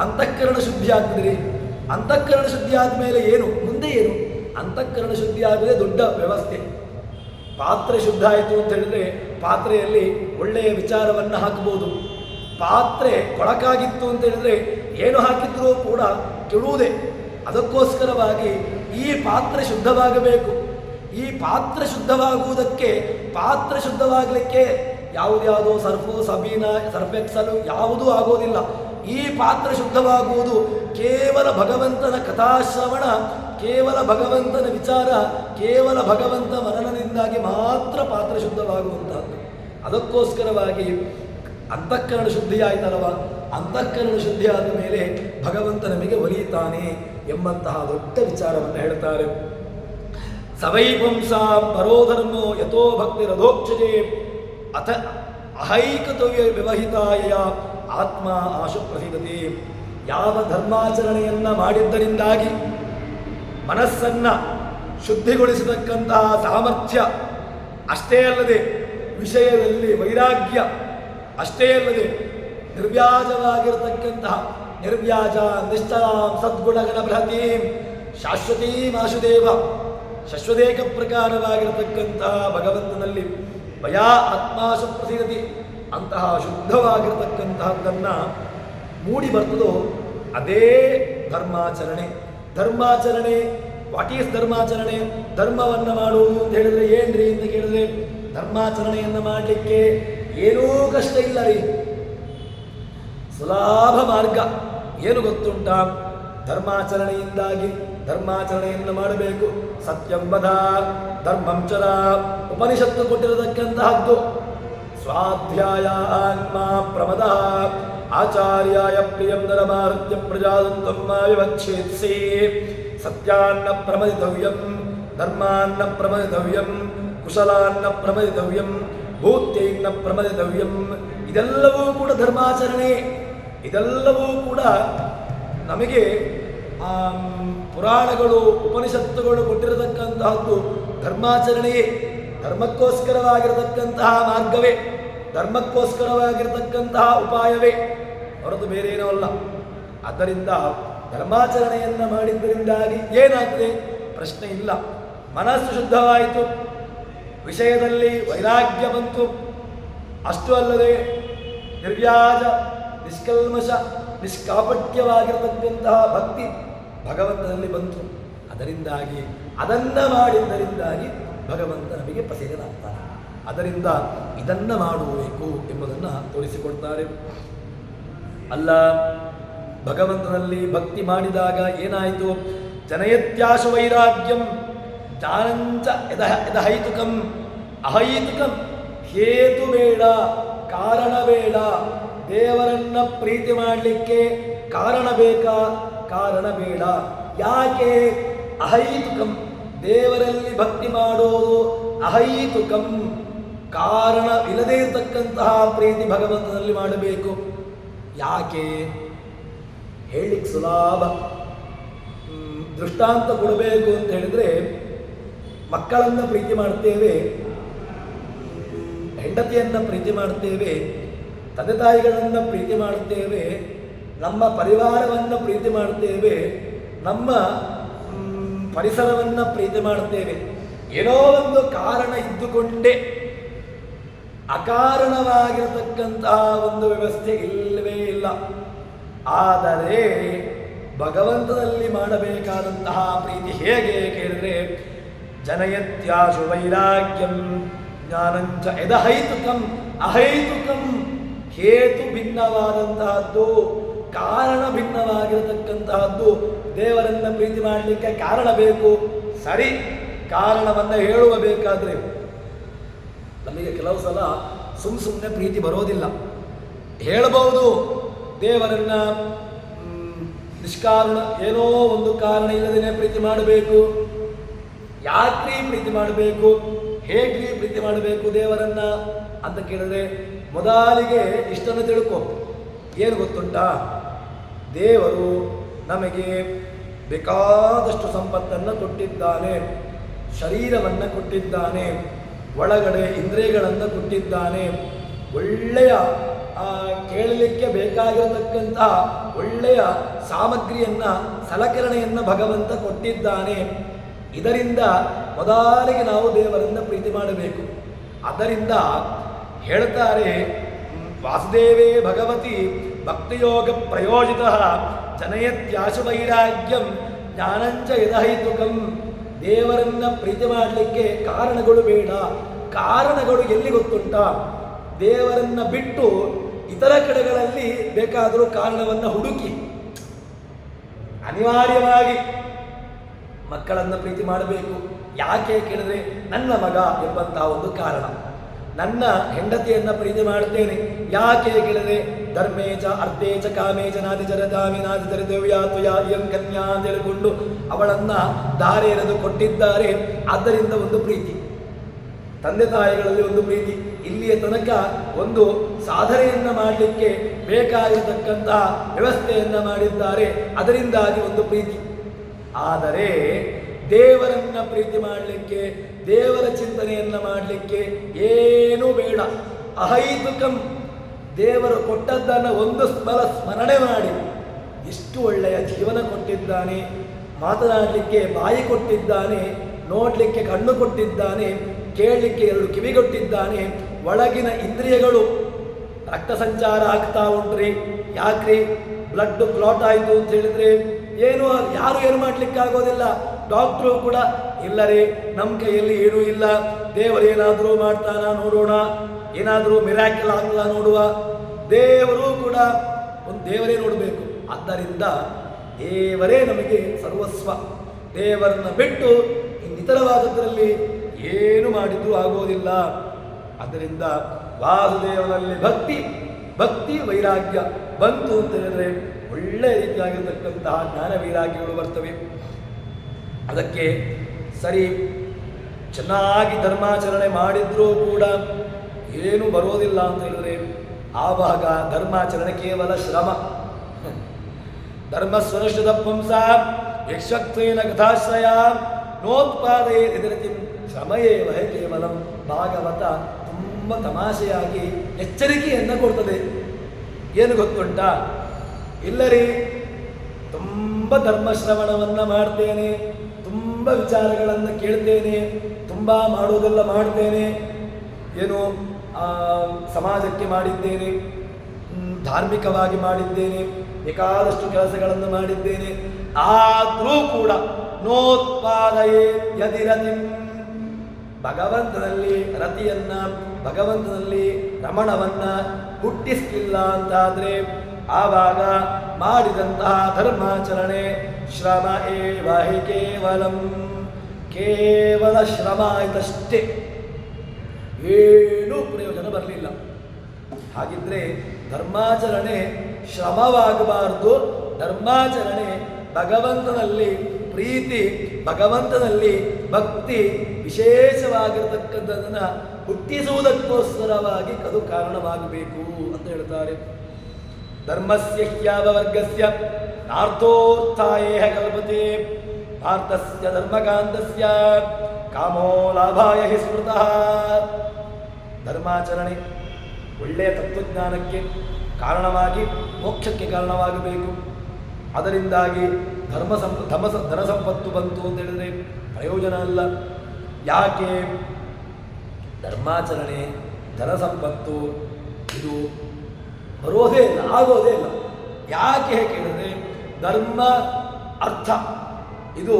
ಅಂತಃಕರಣ ಶುದ್ಧಿ ಆಗ್ತಿದ್ರಿ. ಅಂತಃಕರಣ ಶುದ್ಧಿ ಆದಮೇಲೆ ಏನು? ಮುಂದೆ ಏನು? ಅಂತಃಕರಣ ಶುದ್ಧಿ ಆದಮೇಲೆ ದೊಡ್ಡ ವ್ಯವಸ್ಥೆ. ಪಾತ್ರೆ ಶುದ್ಧ ಆಯಿತು ಅಂತ ಹೇಳಿದ್ರೆ ಪಾತ್ರೆಯಲ್ಲಿ ಒಳ್ಳೆಯ ವಿಚಾರವನ್ನು ಹಾಕಬಹುದು. ಪಾತ್ರೆ ಕೊಳಕಾಗಿತ್ತು ಅಂತ ಹೇಳಿದ್ರೆ ಏನು ಹಾಕಿದ್ರೂ ಕೂಡ ಕೆಡುವುದೇ. ಅದಕ್ಕೋಸ್ಕರವಾಗಿ ಈ ಪಾತ್ರೆ ಶುದ್ಧವಾಗಬೇಕು. ಈ ಪಾತ್ರೆ ಶುದ್ಧವಾಗುವುದಕ್ಕೆ, ಪಾತ್ರೆ ಶುದ್ಧವಾಗಲಿಕ್ಕೆ ಯಾವುದ್ಯಾವುದೋ ಸರ್ಫು, ಸಬೀನ, ಸರ್ಫೆಕ್ಸಲು ಯಾವುದೂ ಆಗೋದಿಲ್ಲ. ಈ ಪಾತ್ರೆ ಶುದ್ಧವಾಗುವುದು ಕೇವಲ ಭಗವಂತನ ಕಥಾಶ್ರವಣ, ಕೇವಲ ಭಗವಂತನ ವಿಚಾರ, ಕೇವಲ ಭಗವಂತ ಮನನದಿಂದಾಗಿ ಮಾತ್ರ ಪಾತ್ರೆ ಶುದ್ಧವಾಗುವಂತಹದ್ದು. ಅದಕ್ಕೋಸ್ಕರವಾಗಿ ಅಂತಃಕರಣ ಶುದ್ಧಿಯಾಯಿತಲ್ಲವ, ಅಂತಃಕರಣ ಶುದ್ಧಿ ಆದ ಮೇಲೆ ಭಗವಂತ ನಮಗೆ ಒಲಿಯುತ್ತಾನೆ ಎಂಬಂತಹ ದೊಡ್ಡ ವಿಚಾರವನ್ನು ಹೇಳ್ತಾರೆ. ಸವೈಪಂಸ ಪರೋಧರ್ಮೋ ಯಥೋ ಭಕ್ತಿ ರಥೋಕ್ಷಜೆ ಅಥ ಅಹೈಕತವ್ಯ ವ್ಯವಹಿತಾಯ ಆತ್ಮ ಆಶು ಪ್ರಸಿದ್ಧತೆ. ಯಾವ ಧರ್ಮಾಚರಣೆಯನ್ನು ಮಾಡಿದ್ದರಿಂದಾಗಿ ಮನಸ್ಸನ್ನು ಶುದ್ಧಿಗೊಳಿಸತಕ್ಕಂತಹ ಸಾಮರ್ಥ್ಯ, ಅಷ್ಟೇ ಅಲ್ಲದೆ ವಿಷಯದಲ್ಲಿ ವೈರಾಗ್ಯ, ಅಷ್ಟೇ ಅಲ್ಲದೆ ನಿರ್ವ್ಯಾಜವಾಗಿರತಕ್ಕಂತಹ ನಿರ್ವ್ಯಾಜ ನಿಷ್ಠಾಂ ಸದ್ಗುಣಗಣ ಬೃಹತೀಂ ಶಾಶ್ವತೀಂ ಆಶುದೇವ, ಶಶ್ವದೇಕ ಪ್ರಕಾರವಾಗಿರತಕ್ಕಂತಹ ಭಗವಂತನಲ್ಲಿ ಭಯಾ ಆತ್ಮಾಶು ಪ್ರಸಿದ್ಧತಿ, ಅಂತಹ ಶುದ್ಧವಾಗಿರತಕ್ಕಂತಹದ್ದನ್ನು ಮೂಡಿ ಬರ್ತದೋ ಅದೇ ಧರ್ಮಾಚರಣೆ. ಧರ್ಮಾಚರಣೆ, ವಾಟ್ ಈಸ್ ಧರ್ಮಾಚರಣೆ? ಧರ್ಮವನ್ನು ಮಾಡುವುದು ಅಂತ ಹೇಳಿದ್ರೆ ಏನ್ರಿ ಅಂತ ಕೇಳಿದ್ರೆ, ಧರ್ಮಾಚರಣೆಯನ್ನು ಮಾಡಲಿಕ್ಕೆ ಏನೂ ಕಷ್ಟ ಇಲ್ಲ ರೀ, ಸುಲಭ ಮಾರ್ಗ. ಏನು ಗೊತ್ತುಂಟ? ಧರ್ಮಾಚರಣೆಯಿಂದಾಗಿ ಧರ್ಮಾಚರಣೆಯನ್ನು ಮಾಡಬೇಕು. ಸತ್ಯಂಬದ ಧರ್ಮಂಚರ ಉಪನಿಷತ್ತು ಕೊಟ್ಟಿರತಕ್ಕಂತಹದ್ದು. ಸ್ವಾಧ್ಯಾಯ ಆತ್ಮ ಪ್ರಮದ ಆಚಾರ್ಯಾಯ ಪ್ರಿಯಂ ನರಮಾರುತ್ಯ ಪ್ರಜಾದಂತಂ ವಿವಕ್ಷೇತ್ಸೇ. ಸತ್ಯಾನ್ನ ಪ್ರಮದಿತವ್ಯಂ, ಧರ್ಮಾನ್ನ ಪ್ರಮದಿತವ್ಯಂ, ಕುಶಲಾನ್ನ ಪ್ರಮದಿತವ್ಯಂ, ಭೂತ್ಯೈನ್ನ ಪ್ರಮದಿತವ್ಯಂ. ಇದೆಲ್ಲವೂ ಕೂಡ ಧರ್ಮಾಚರಣೆ. ಇದೆಲ್ಲವೂ ಕೂಡ ನಮಗೆ ಪುರಾಣಗಳು, ಉಪನಿಷತ್ತುಗಳು ಕೊಟ್ಟಿರತಕ್ಕಂತಹದ್ದು ಧರ್ಮಾಚರಣೆಯೇ. ಧರ್ಮಕ್ಕೋಸ್ಕರವಾಗಿರತಕ್ಕಂತಹ ಮಾರ್ಗವೇ, ಧರ್ಮಕ್ಕೋಸ್ಕರವಾಗಿರತಕ್ಕಂತಹ ಉಪಾಯವೇ ಹೊರತು ಬೇರೇನೂ ಅಲ್ಲ. ಆದ್ದರಿಂದ ಧರ್ಮಾಚರಣೆಯನ್ನು ಮಾಡಿದ್ದರಿಂದಾಗಿ ಏನಾಗ್ತದೆ? ಪ್ರಶ್ನೆ ಇಲ್ಲ. ಮನಸ್ಸು ಶುದ್ಧವಾಯಿತು, ವಿಷಯದಲ್ಲಿ ವೈರಾಗ್ಯ ಬಂತು. ಅಷ್ಟು ಅಲ್ಲದೆ ನಿರ್ವ್ಯಾಜ, ನಿಷ್ಕಲ್ಮಶ, ನಿಷ್ಕಾಪಟ್ಯವಾಗಿರತಕ್ಕಂತಹ ಭಕ್ತಿ ಭಗವಂತನಲ್ಲಿ ಬಂತು. ಅದರಿಂದಾಗಿ ಅದನ್ನು ಮಾಡಿದ್ದರಿಂದಾಗಿ ಭಗವಂತ ನಮಗೆ ಪ್ರಸನ್ನನಾಗ್ತಾನೆ. ಅದರಿಂದ ಇದನ್ನು ಮಾಡಬೇಕು ಎಂಬುದನ್ನು ತೋರಿಸಿಕೊಡ್ತಾರೆ. ಅಲ್ಲ, ಭಗವಂತನಲ್ಲಿ ಭಕ್ತಿ ಮಾಡಿದಾಗ ಏನಾಯಿತು? ಜನಯತ್ಯಾಶು ವೈರಾಗ್ಯಂ ಜ್ಞಾನಂಚ ಯದಹೈತುಕಂ ಅಹೈತುಕಂ. ಹೇತು ಬೇಡ, ಕಾರಣ ಬೇಡ. ದೇವರನ್ನ ಪ್ರೀತಿ ಮಾಡಲಿಕ್ಕೆ ಕಾರಣ ಬೇಕಾ? ಕಾರಣ ಬೇಡ. ಯಾಕೆ? ಅಹೈತುಕಂ. ದೇವರಲ್ಲಿ ಭಕ್ತಿ ಮಾಡೋದು ಅಹೈತುಕಂ, ಕಾರಣ ಇಲ್ಲದೇ ಇರತಕ್ಕಂತಹ ಪ್ರೀತಿ ಭಗವಂತನಲ್ಲಿ ಮಾಡಬೇಕು. ಯಾಕೆ ಹೇಳಿಕ್ಕೆ ಸುಲಭ. ದೃಷ್ಟಾಂತ ಕೊಡಬೇಕು ಅಂತ ಹೇಳಿದ್ರೆ, ಮಕ್ಕಳನ್ನು ಪ್ರೀತಿ ಮಾಡ್ತೇವೆ, ಹೆಂಡತಿಯನ್ನು ಪ್ರೀತಿ ಮಾಡ್ತೇವೆ, ತಂದೆ ತಾಯಿಗಳನ್ನು ಪ್ರೀತಿ ಮಾಡ್ತೇವೆ, ನಮ್ಮ ಪರಿವಾರವನ್ನು ಪ್ರೀತಿ ಮಾಡ್ತೇವೆ, ನಮ್ಮ ಪರಿಸರವನ್ನು ಪ್ರೀತಿ ಮಾಡ್ತೇವೆ. ಏನೋ ಒಂದು ಕಾರಣ ಇದ್ದುಕೊಂಡೇ ಅಕಾರಣವಾಗಿರತಕ್ಕಂತಹ ಒಂದು ವ್ಯವಸ್ಥೆ ಇಲ್ಲವೇ ಇಲ್ಲ. ಆದರೆ ಭಗವಂತನಲ್ಲಿ ಮಾಡಬೇಕಾದಂತಹ ಪ್ರೀತಿ ಹೇಗೆ ಕೇಳಿದ್ರೆ, ಜನಯತ್ಯಾಶು ವೈರಾಗ್ಯಂ ಜ್ಞಾನಂಚ ಯದಹೈತುಕಂ ಅಹೈತುಕಂ. ಹೇತು ಭಿನ್ನವಾದಂತಹದ್ದು, ಕಾರಣ ಭಿನ್ನವಾಗಿರತಕ್ಕಂತಹದ್ದು. ದೇವರನ್ನ ಪ್ರೀತಿ ಮಾಡಲಿಕ್ಕೆ ಕಾರಣ ಬೇಕು, ಸರಿ. ಕಾರಣವನ್ನು ಹೇಳುವ ಬೇಕಾದ್ರೆ ನಮಗೆ ಕೆಲವು ಸಲ ಸುಮ್ಮನೆ ಪ್ರೀತಿ ಬರೋದಿಲ್ಲ. ಹೇಳಬಹುದು ದೇವರನ್ನ ನಿಷ್ಕಾರಣ, ಏನೋ ಒಂದು ಕಾರಣ ಇಲ್ಲದೇ ಪ್ರೀತಿ ಮಾಡಬೇಕು. ಯಾಕ್ರಿ ಪ್ರೀತಿ ಮಾಡಬೇಕು, ಹೇಗ್ರಿ ಪ್ರೀತಿ ಮಾಡಬೇಕು ದೇವರನ್ನ ಅಂತ ಕೇಳಿದ್ರೆ, ಮೊದಲಿಗೆ ಇಷ್ಟನ್ನು ತಿಳ್ಕೊ. ಏನು ಗೊತ್ತುಂಟಾ, ದೇವರು ನಮಗೆ ಬೇಕಾದಷ್ಟು ಸಂಪತ್ತನ್ನು ಕೊಟ್ಟಿದ್ದಾನೆ, ಶರೀರವನ್ನು ಕೊಟ್ಟಿದ್ದಾನೆ, ಒಳಗಡೆ ಇಂದ್ರಿಯಗಳನ್ನು ಕೊಟ್ಟಿದ್ದಾನೆ, ಒಳ್ಳೆಯ ಕೇಳಲಿಕ್ಕೆ ಬೇಕಾಗಿರತಕ್ಕಂತಹ ಒಳ್ಳೆಯ ಸಾಮಗ್ರಿಯನ್ನ, ಸಲಕರಣೆಯನ್ನು ಭಗವಂತ ಕೊಟ್ಟಿದ್ದಾನೆ. ಇದರಿಂದ ಮೊದಲಿಗೆ ನಾವು ದೇವರನ್ನ ಪ್ರೀತಿ ಮಾಡಬೇಕು. ಅದರಿಂದ ಹೇಳ್ತಾರೆ, ವಾಸುದೇವೇ ಭಗವತಿ ಭಕ್ತಿಯೋಗ ಪ್ರಯೋಜಿತ ಜನಯತ್ಯಾಶು ವೈರಾಗ್ಯಂ ಜ್ಞಾನಂಚ ಯದಹೈತುಕಂ. ದೇವರನ್ನ ಪ್ರೀತಿ ಮಾಡಲಿಕ್ಕೆ ಕಾರಣಗಳು ಬೇಡ. ಕಾರಣಗಳು ಎಲ್ಲಿ ಗೊತ್ತುಂಟ, ದೇವರನ್ನ ಬಿಟ್ಟು ಇತರ ಕಡೆಗಳಲ್ಲಿ ಬೇಕಾದರೂ ಕಾರಣವನ್ನು ಹುಡುಕಿ. ಅನಿವಾರ್ಯವಾಗಿ ಮಕ್ಕಳನ್ನು ಪ್ರೀತಿ ಮಾಡಬೇಕು. ಯಾಕೆ ಕೇಳಿದ್ರೆ, ನನ್ನ ಮಗ ಎಂಬಂತಹ ಒಂದು ಕಾರಣ. ನನ್ನ ಹೆಂಡತಿಯನ್ನ ಪ್ರೀತಿ ಮಾಡ್ತೇನೆ, ಯಾಕೆ ಕೇಳಿದ್ರೆ, ಧರ್ಮೇಚ ಅರ್ಥೇಚ ಕಾಮೇಚ ನಾದಿ ಜರದಾಮಿ ನಾದಿ ಜರದೇವ್ಯಾತ್ವಯ ಎಂ ಕನ್ಯಾ ಅಂತ ಹೇಳಿಕೊಂಡು ಅವಳನ್ನ ದಾರಿ ಎರೆದು ಕೊಟ್ಟಿದ್ದಾರೆ. ಆದ್ದರಿಂದ ಒಂದು ಪ್ರೀತಿ, ತಂದೆ ತಾಯಿಗಳಲ್ಲಿ ಒಂದು ಪ್ರೀತಿ. ಇಲ್ಲಿಯ ತನಕ ಒಂದು ಸಾಧನೆಯನ್ನ ಮಾಡಲಿಕ್ಕೆ ಬೇಕಾಗಿರತಕ್ಕಂತಹ ವ್ಯವಸ್ಥೆಯನ್ನ ಮಾಡಿದ್ದಾರೆ, ಅದರಿಂದಾಗಿ ಒಂದು ಪ್ರೀತಿ. ಆದರೆ ದೇವರನ್ನ ಪ್ರೀತಿ ಮಾಡಲಿಕ್ಕೆ, ದೇವರ ಚಿಂತನೆಯನ್ನ ಮಾಡಲಿಕ್ಕೆ ಏನೂ ಬೇಡ. ಅಹೈತುಕಂ, ದೇವರು ಕೊಟ್ಟದ್ದನ್ನು ಒಂದು ಸ್ಮರಣೆ ಮಾಡಿ. ಎಷ್ಟು ಒಳ್ಳೆಯ ಜೀವನ ಕೊಟ್ಟಿದ್ದಾನೆ, ಮಾತನಾಡಲಿಕ್ಕೆ ಬಾಯಿ ಕೊಟ್ಟಿದ್ದಾನೆ, ನೋಡಲಿಕ್ಕೆ ಕಣ್ಣು ಕೊಟ್ಟಿದ್ದಾನೆ, ಕೇಳಲಿಕ್ಕೆ 2 ಕಿವಿ ಕೊಟ್ಟಿದ್ದಾನೆ, ಒಳಗಿನ ಇಂದ್ರಿಯಗಳು ರಕ್ತ ಸಂಚಾರ ಆಗ್ತಾ ಉಂಟ್ರಿ. ಯಾಕ್ರಿ, ಬ್ಲಡ್ ಕ್ಲಾಟ್ ಆಯಿತು ಅಂತ ಹೇಳಿದ್ರೆ ಯಾರು ಏನು ಮಾಡ್ಲಿಕ್ಕಾಗೋದಿಲ್ಲ. ಡಾಕ್ಟ್ರು ಕೂಡ ಇಲ್ಲರೇ, ನಮ್ಮ ಕೈಯಲ್ಲಿ ಏನೂ ಇಲ್ಲ, ದೇವರೇನಾದರೂ ಮಾಡ್ತಾನ ನೋಡೋಣ, ಏನಾದರೂ ಮಿರಾಕಲ್ ಆಗಲ್ಲ ನೋಡುವ. ದೇವರು ಕೂಡ ಒಂದು ದೇವರೇ ನೋಡಬೇಕು. ಆದ್ದರಿಂದ ದೇವರೇ ನಮಗೆ ಸರ್ವಸ್ವ. ದೇವರನ್ನ ಬಿಟ್ಟು ಇನ್ನಿತರವಾದದ್ರಲ್ಲಿ ಏನು ಮಾಡಿದ್ರೂ ಆಗೋದಿಲ್ಲ. ಆದ್ದರಿಂದ ವಾಸುದೇವನಲ್ಲಿ ಭಕ್ತಿ ವೈರಾಗ್ಯ ಬಂತು ಅಂತ ಹೇಳಿದ್ರೆ ಒಳ್ಳೆಯ ರೀತಿಯಾಗಿರ್ತಕ್ಕಂತಹ ಜ್ಞಾನ ವೈರಾಗ್ಯಗಳು ಬರ್ತವೆ. ಅದಕ್ಕೆ ಸರಿ ಚೆನ್ನಾಗಿ ಧರ್ಮಾಚರಣೆ ಮಾಡಿದ್ರೂ ಕೂಡ ಏನು ಬರೋದಿಲ್ಲ ಅಂತ ಹೇಳಿದ್ರೆ, ಆವಾಗ ಧರ್ಮಾಚರಣೆ ಕೇವಲ ಶ್ರಮ. ಧರ್ಮಸ್ವರಷ್ಟದ ಪಂಸ ಯಕ್ಷತ್ವೇನ ಕಥಾಶ್ರಯ ನೋತ್ಪಾದಯೇ ಎದುರತಿ ಶ್ರಮಯೇ ವಹೆ ಕೇವಲಂ. ಭಾಗವತ ತುಂಬ ತಮಾಷೆಯಾಗಿ ಎಚ್ಚರಿಕೆಯನ್ನು ಕೊಡ್ತದೆ. ಏನು ಗೊತ್ತುಂಟಾ, ಇಲ್ಲರಿ ತುಂಬ ಧರ್ಮಶ್ರವಣವನ್ನು ಮಾಡ್ತೇನೆ, ತುಂಬ ವಿಚಾರಗಳನ್ನು ಕೇಳ್ತೇನೆ, ತುಂಬ ಮಾಡೋದೆಲ್ಲ ಮಾಡ್ತೇನೆ, ಏನು ಸಮಾಜಕ್ಕೆ ಮಾಡಿದ್ದೇನೆ, ಧಾರ್ಮಿಕವಾಗಿ ಮಾಡಿದ್ದೇನೆ, ಬೇಕಾದಷ್ಟು ಕೆಲಸಗಳನ್ನು ಮಾಡಿದ್ದೇನೆ, ಆದರೂ ಕೂಡ ನೋತ್ಪಾದಯೇ ಯದಿರತಿ, ಭಗವಂತನಲ್ಲಿ ರತಿಯನ್ನ, ಭಗವಂತನಲ್ಲಿ ರಮಣವನ್ನ ಹುಟ್ಟಿಸಲಿಲ್ಲ ಅಂತಾದ್ರೆ ಆವಾಗ ಮಾಡಿದಂತಹ ಧರ್ಮಾಚರಣೆ ಶ್ರಮ ಏವ ಹಿ ಕೇವಲಂ, ಕೇವಲ ಶ್ರಮ ಆಯ್ತಷ್ಟೇ, ಏನೂ ಪ್ರಯೋಜನ ಬರಲಿಲ್ಲ. ಹಾಗಿದ್ರೆ ಧರ್ಮಾಚರಣೆ ಶ್ರಮವಾಗಬಾರದು. ಧರ್ಮಾಚರಣೆ ಭಗವಂತನಲ್ಲಿ ಪ್ರೀತಿ ಭಗವಂತನಲ್ಲಿ ಭಕ್ತಿ ವಿಶೇಷವಾಗಿರತಕ್ಕಂಥದನ್ನು ಹುಟ್ಟಿಸುವುದಕ್ಕೋಸ್ಕರವಾಗಿ ಅದು ಕಾರಣವಾಗಬೇಕು ಅಂತ ಹೇಳ್ತಾರೆ. ಧರ್ಮಸ್ಯ ಹ್ಯಾವರ್ಗಸ್ಯ ನಾರ್ಥೋತ್ಥಾಯೇಹ ಕಲ್ಪತೆ ಭಾರತಸ್ಯ ಧರ್ಮಕಾಂತಸ್ಯ ಕಾಮೋ ಲಾಭಾಯ ಹಿ ಸ್ಮೃತಃ. ಧರ್ಮಾಚರಣೆ ಒಳ್ಳೆಯ ತತ್ವಜ್ಞಾನಕ್ಕೆ ಕಾರಣವಾಗಿ ಮೋಕ್ಷಕ್ಕೆ ಕಾರಣವಾಗಬೇಕು. ಅದರಿಂದಾಗಿ ಧನ ಸಂಪತ್ತು ಬಂತು ಅಂತ ಹೇಳಿದ್ರೆ ಪ್ರಯೋಜನ ಅಲ್ಲ. ಯಾಕೆ? ಧರ್ಮಾಚರಣೆ ಧನ ಸಂಪತ್ತು ಇದು ಬರೋದೇ ಇಲ್ಲ, ಆಗೋದೇ ಇಲ್ಲ. ಯಾಕೆ ಕೇಳಿದ್ರೆ ಧರ್ಮ ಅರ್ಥ ಇದು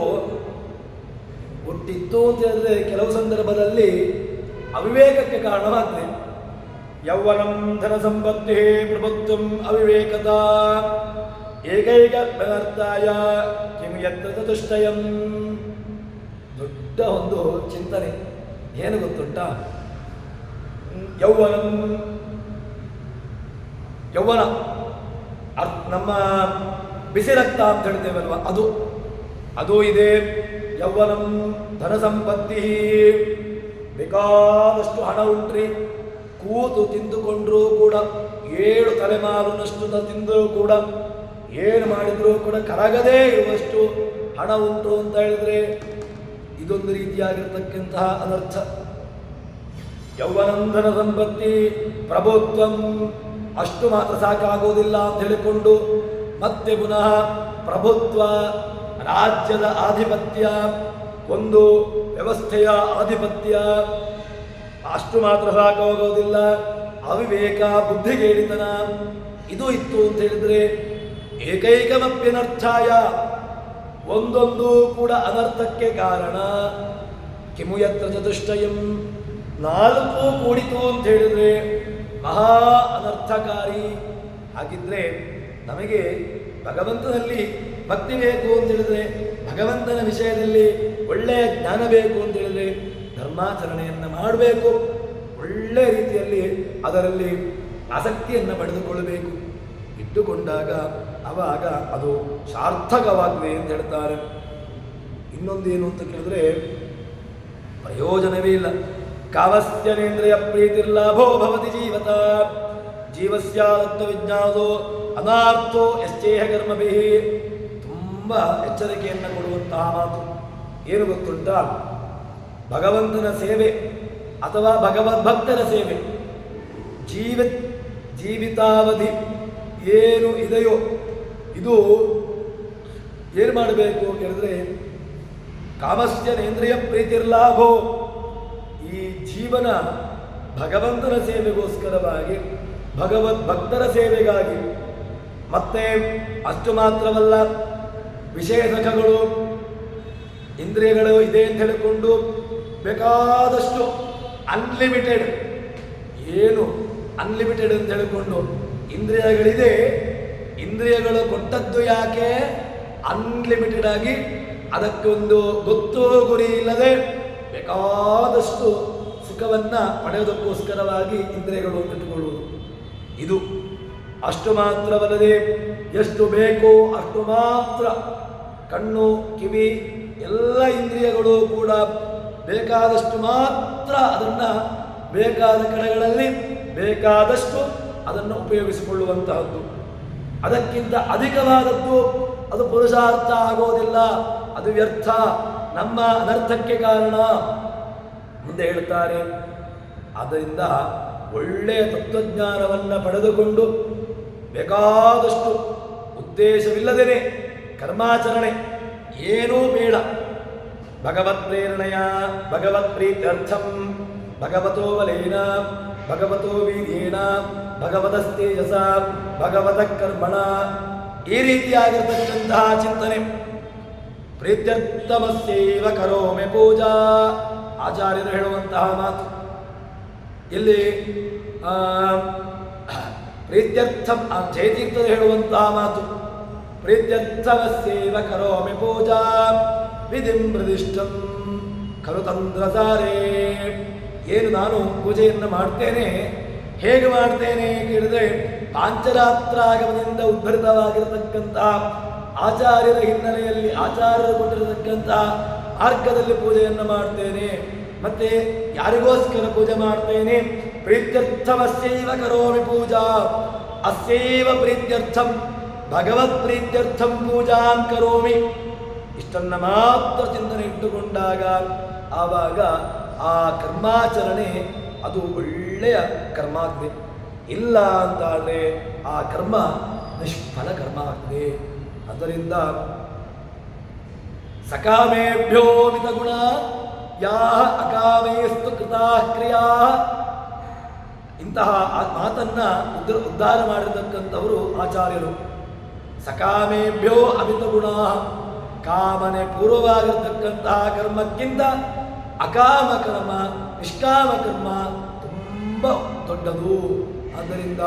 ಹುಟ್ಟಿತ್ತು ಅಂತ ಹೇಳಿದ್ರೆ ಕೆಲವು ಸಂದರ್ಭದಲ್ಲಿ ಅವಿವೇಕಕ್ಕೆ ಕಾರಣವಾಗ್ತದೆ. ಯೌವನಂ ಧನ ಸಂಪತ್ತಿ ಪ್ರಭುತ್ವಂ ಅವಿವೇಕತಾ ಏಕೈಕ ಪದಾರ್ಥಾಯ ಕಿಂ ಯತ್ರ ಚತುಷ್ಟಯಂ. ದೊಡ್ಡ ಒಂದು ಚಿಂತನೆ ಏನು ಗೊತ್ತುಂಟ? ಯೌವನ ನಮ್ಮ ಬಿಸಿ ರಕ್ತ ಅಂತ ಹೇಳ್ತೇವಲ್ವ, ಅದು ಇದೆ. ಯೌವನಂ ಧನ ಸಂಪತ್ತಿ, ಬೇಕಾದಷ್ಟು ಹಣ ಉಂಟ್ರಿ, ಕೂತು ತಿಂದುಕೊಂಡ್ರೂ ಕೂಡ 7 ತಲೆಮಾರಿನಷ್ಟು ತಿಂದರೂ ಕೂಡ ಏನು ಮಾಡಿದರೂ ಕೂಡ ಕರಗದೇ ಇರುವಷ್ಟು ಹಣ ಉಂಟು ಅಂತ ಹೇಳಿದ್ರೆ ಇದೊಂದು ರೀತಿಯಾಗಿರ್ತಕ್ಕಂತಹ ಅನರ್ಥ. ಯೌವನಂ ಧನ ಸಂಪತ್ತಿ ಪ್ರಭುತ್ವಂ, ಅಷ್ಟು ಮಾತ್ರ ಸಾಕಾಗೋದಿಲ್ಲ ಅಂತ ಹೇಳಿಕೊಂಡು ಮತ್ತೆ ಪುನಃ ಪ್ರಭುತ್ವ, ರಾಜ್ಯದ ಆಧಿಪತ್ಯ, ಒಂದು ವ್ಯವಸ್ಥೆಯ ಆಧಿಪತ್ಯ, ಅಷ್ಟು ಮಾತ್ರ ಸಾಕಾಗೋದಿಲ್ಲ. ಅವಿವೇಕ, ಬುದ್ಧಿಗೇಡಿತನ ಇದು ಇತ್ತು ಅಂತ ಹೇಳಿದ್ರೆ ಏಕೈಕಮಪ್ಯನರ್ಥಾಯ, ಒಂದೊಂದು ಕೂಡ ಅನರ್ಥಕ್ಕೆ ಕಾರಣ. ಕಿಮು ಯತ್ರ ಚತುಷ್ಟಯಂ, 4 ಕೂಡಿತು ಅಂತ ಹೇಳಿದ್ರೆ ಮಹಾ ಅನರ್ಥಕಾರಿ. ಹಾಗಿದ್ರೆ ನಮಗೆ ಭಗವಂತನಲ್ಲಿ ಭಕ್ತಿ ಬೇಕು ಅಂತ ಹೇಳಿದ್ರೆ, ಭಗವಂತನ ವಿಷಯದಲ್ಲಿ ಒಳ್ಳೆಯ ಜ್ಞಾನ ಬೇಕು ಅಂತ ಹೇಳಿದ್ರೆ ಧರ್ಮಾಚರಣೆಯನ್ನು ಮಾಡಬೇಕು. ಒಳ್ಳೆಯ ರೀತಿಯಲ್ಲಿ ಅದರಲ್ಲಿ ಆಸಕ್ತಿಯನ್ನು ಪಡೆದುಕೊಳ್ಳಬೇಕು. ಇಟ್ಟುಕೊಂಡಾಗ ಆವಾಗ ಅದು ಸಾರ್ಥಕವಾಗಿದೆ ಅಂತ ಹೇಳ್ತಾರೆ. ಇನ್ನೊಂದೇನು ಅಂತ ಕೇಳಿದ್ರೆ ಪ್ರಯೋಜನವೇ ಇಲ್ಲ. ಕಾವಸ್ಯನೇಂದ್ರಿಯ ಪ್ರೀತಿರ್ಲಾಭೋ ಭವತಿ ಜೀವತ ಜೀವಸ್ಯಾದತ್ವ ವಿಜ್ಞಾನೋ ಅನಾರ್ಥೋ ಯಶ್ಚೇಹ ಕರ್ಮಭಿ. ತುಂಬ ಎಚ್ಚರಿಕೆಯನ್ನು ಕೊಡುವಂತಹ ಮಾತು. ಏನು ಗೊತ್ತುಂಟ? ಭಗವಂತನ ಸೇವೆ ಅಥವಾ ಭಗವದ್ಭಕ್ತರ ಸೇವೆ ಜೀವಿತಾವಧಿ ಏನು ಇದೆಯೋ ಇದು ಏನು ಮಾಡಬೇಕು ಹೇಳಿದ್ರೆ ಕಾಮಸ್ಯನೇಂದ್ರಿಯ ಪ್ರೀತಿರ್ಲಾಭೋ, ಈ ಜೀವನ ಭಗವಂತನ ಸೇವೆಗೋಸ್ಕರವಾಗಿ, ಭಗವದ್ಭಕ್ತರ ಸೇವೆಗಾಗಿ. ಮತ್ತೆ ಅಷ್ಟು ಮಾತ್ರವಲ್ಲ, ವಿಷಯ ಸುಖಗಳು ಇಂದ್ರಿಯಗಳು ಇದೆ ಅಂತ ಹೇಳಿಕೊಂಡು ಬೇಕಾದಷ್ಟು ಅನ್ಲಿಮಿಟೆಡ್, ಏನು ಅನ್ಲಿಮಿಟೆಡ್ ಅಂತ ಹೇಳಿಕೊಂಡು ಇಂದ್ರಿಯಗಳಿದೆ. ಇಂದ್ರಿಯಗಳು ಕೊಟ್ಟದ್ದು ಯಾಕೆ? ಅನ್ಲಿಮಿಟೆಡ್ ಆಗಿ, ಅದಕ್ಕೊಂದು ಗೊತ್ತು ಗುರಿ ಇಲ್ಲದೆ ಬೇಕಾದಷ್ಟು ಸುಖವನ್ನು ಪಡೆಯೋದಕ್ಕೋಸ್ಕರವಾಗಿ ಇಂದ್ರಿಯಗಳು ಇಟ್ಟುಕೊಳ್ಳುವುದು. ಇದು ಅಷ್ಟು ಮಾತ್ರವಲ್ಲದೆ ಎಷ್ಟು ಬೇಕೋ ಅಷ್ಟು ಮಾತ್ರ ಕಣ್ಣು, ಕಿವಿ ಎಲ್ಲ ಇಂದ್ರಿಯಗಳು ಕೂಡ ಬೇಕಾದಷ್ಟು ಮಾತ್ರ ಅದನ್ನು ಬೇಕಾದ ಕಡೆಗಳಲ್ಲಿ ಬೇಕಾದಷ್ಟು ಅದನ್ನು ಉಪಯೋಗಿಸಿಕೊಳ್ಳುವಂತಹದ್ದು. ಅದಕ್ಕಿಂತ ಅಧಿಕವಾದದ್ದು ಅದು ಪುರುಷಾರ್ಥ ಆಗೋದಿಲ್ಲ, ಅದು ವ್ಯರ್ಥ, ನಮ್ಮ ಅನರ್ಥಕ್ಕೆ ಕಾರಣ ಮುಂದೆ ಹೇಳ್ತಾರೆ. ಆದ್ದರಿಂದ ಒಳ್ಳೆಯ ತತ್ವಜ್ಞಾನವನ್ನು ಪಡೆದುಕೊಂಡು ಬೇಕಾದಷ್ಟು ಉದ್ದೇಶವಿಲ್ಲದೇನೆ ಕರ್ಮಾಚರಣೆ ಏನೂ ಬೇಡ, ಭಗವತ್ ಪ್ರೇರಣೆಯ ಭಗವತ್ ಪ್ರೀತ್ಯರ್ಥಂ ಭಗವತೋ ಬಲೇನ ಭಗವತೋ ವೀರ್ಯೇಣ ಭಗವತಸ್ತೇಜಸ ಭಗವತ ಕರ್ಮಣ, ಈ ರೀತಿಯಾಗಿರ್ತಕ್ಕಂತಹ ಚಿಂತನೆ. ಪ್ರೀತ್ಯರ್ಥಮಸ್ಯೈವ ಕರೋಮಿ ಪೂಜಾ, ಆಚಾರ್ಯರು ಹೇಳುವಂತಹ ಮಾತು. ಇಲ್ಲಿ ಪ್ರೀತ್ಯರ್ಥಂ ಜಯತೀರ್ಥರು ಹೇಳುವಂತಹ ಮಾತು. ಪ್ರೀತ್ಯರ್ಥಮಸ್ಯೈವ ಕರೋಮಿ ಪೂಜಾ ವಿಧಿಂ ಪ್ರದಿಷ್ಟಂ ಖಲು ತಂತ್ರಸಾರೇ. ಏನು ನಾನು ಪೂಜೆಯನ್ನು ಮಾಡ್ತೇನೆ, ಹೇಗೆ ಮಾಡ್ತೇನೆ ಕೇಳಿದ್ರೆ ಪಾಂಚರಾತ್ರಾಗಮದಿಂದ ಉದ್ಧರಿತವಾಗಿರತಕ್ಕಂತಹ ಆಚಾರ್ಯರ ಹಿನ್ನೆಲೆಯಲ್ಲಿ ಆಚಾರ್ಯರು ಕೊಟ್ಟಿರತಕ್ಕಂತಹ ಮಾರ್ಗದಲ್ಲಿ ಪೂಜೆಯನ್ನು ಮಾಡ್ತೇನೆ. ಮತ್ತೆ ಯಾರಿಗೋಸ್ಕರ ಪೂಜೆ ಮಾಡ್ತೇನೆ? ಪ್ರೀತ್ಯರ್ಥಮಸ್ಯೈವ ಕರೋಮಿ ಪೂಜಾ, ಅಸ್ಯೈವ ಪ್ರೀತ್ಯರ್ಥಂ ಭಗವತ್ ಪ್ರೀತ್ಯರ್ಥಂ ಪೂಜಾಂ ಕರೋಮಿ. ಇಷ್ಟನ್ನು ಮಾತ್ರ ಚಿಂತನೆ ಇಟ್ಟುಕೊಂಡಾಗ ಆವಾಗ ಆ ಕರ್ಮಾಚರಣೆ ಅದು ಒಳ್ಳೆಯ ಕರ್ಮ ಆಗ್ತದೆ. ಇಲ್ಲ ಅಂತಾದರೆ ಆ ಕರ್ಮ ನಿಷ್ಫಲ ಕರ್ಮ ಆಗ್ತದೆ. ಆದ್ದರಿಂದ ಸಕಾಮೇಭ್ಯೋ ಮಿತ ಗುಣ ಯಾ ಅಕಾಮೇಸ್ತು ಕೃತಾ ಕ್ರಿಯಾ, ಇಂತಹ ಮಾತನ್ನ ಉದ್ಧಾರ ಮಾಡಿರತಕ್ಕಂಥವರು ಆಚಾರ್ಯರು. ಸಕಾಮೇಭ್ಯೋ ಅಮಿತ ಗುಣ, ಕಾಮನೆ ಪೂರ್ವವಾಗಿರತಕ್ಕಂತಹ ಕರ್ಮಕ್ಕಿಂತ ಅಕಾಮ ಕರ್ಮ ನಿಷ್ಕಾಮ ಕರ್ಮ ತುಂಬ ದೊಡ್ಡದು. ಆದ್ದರಿಂದ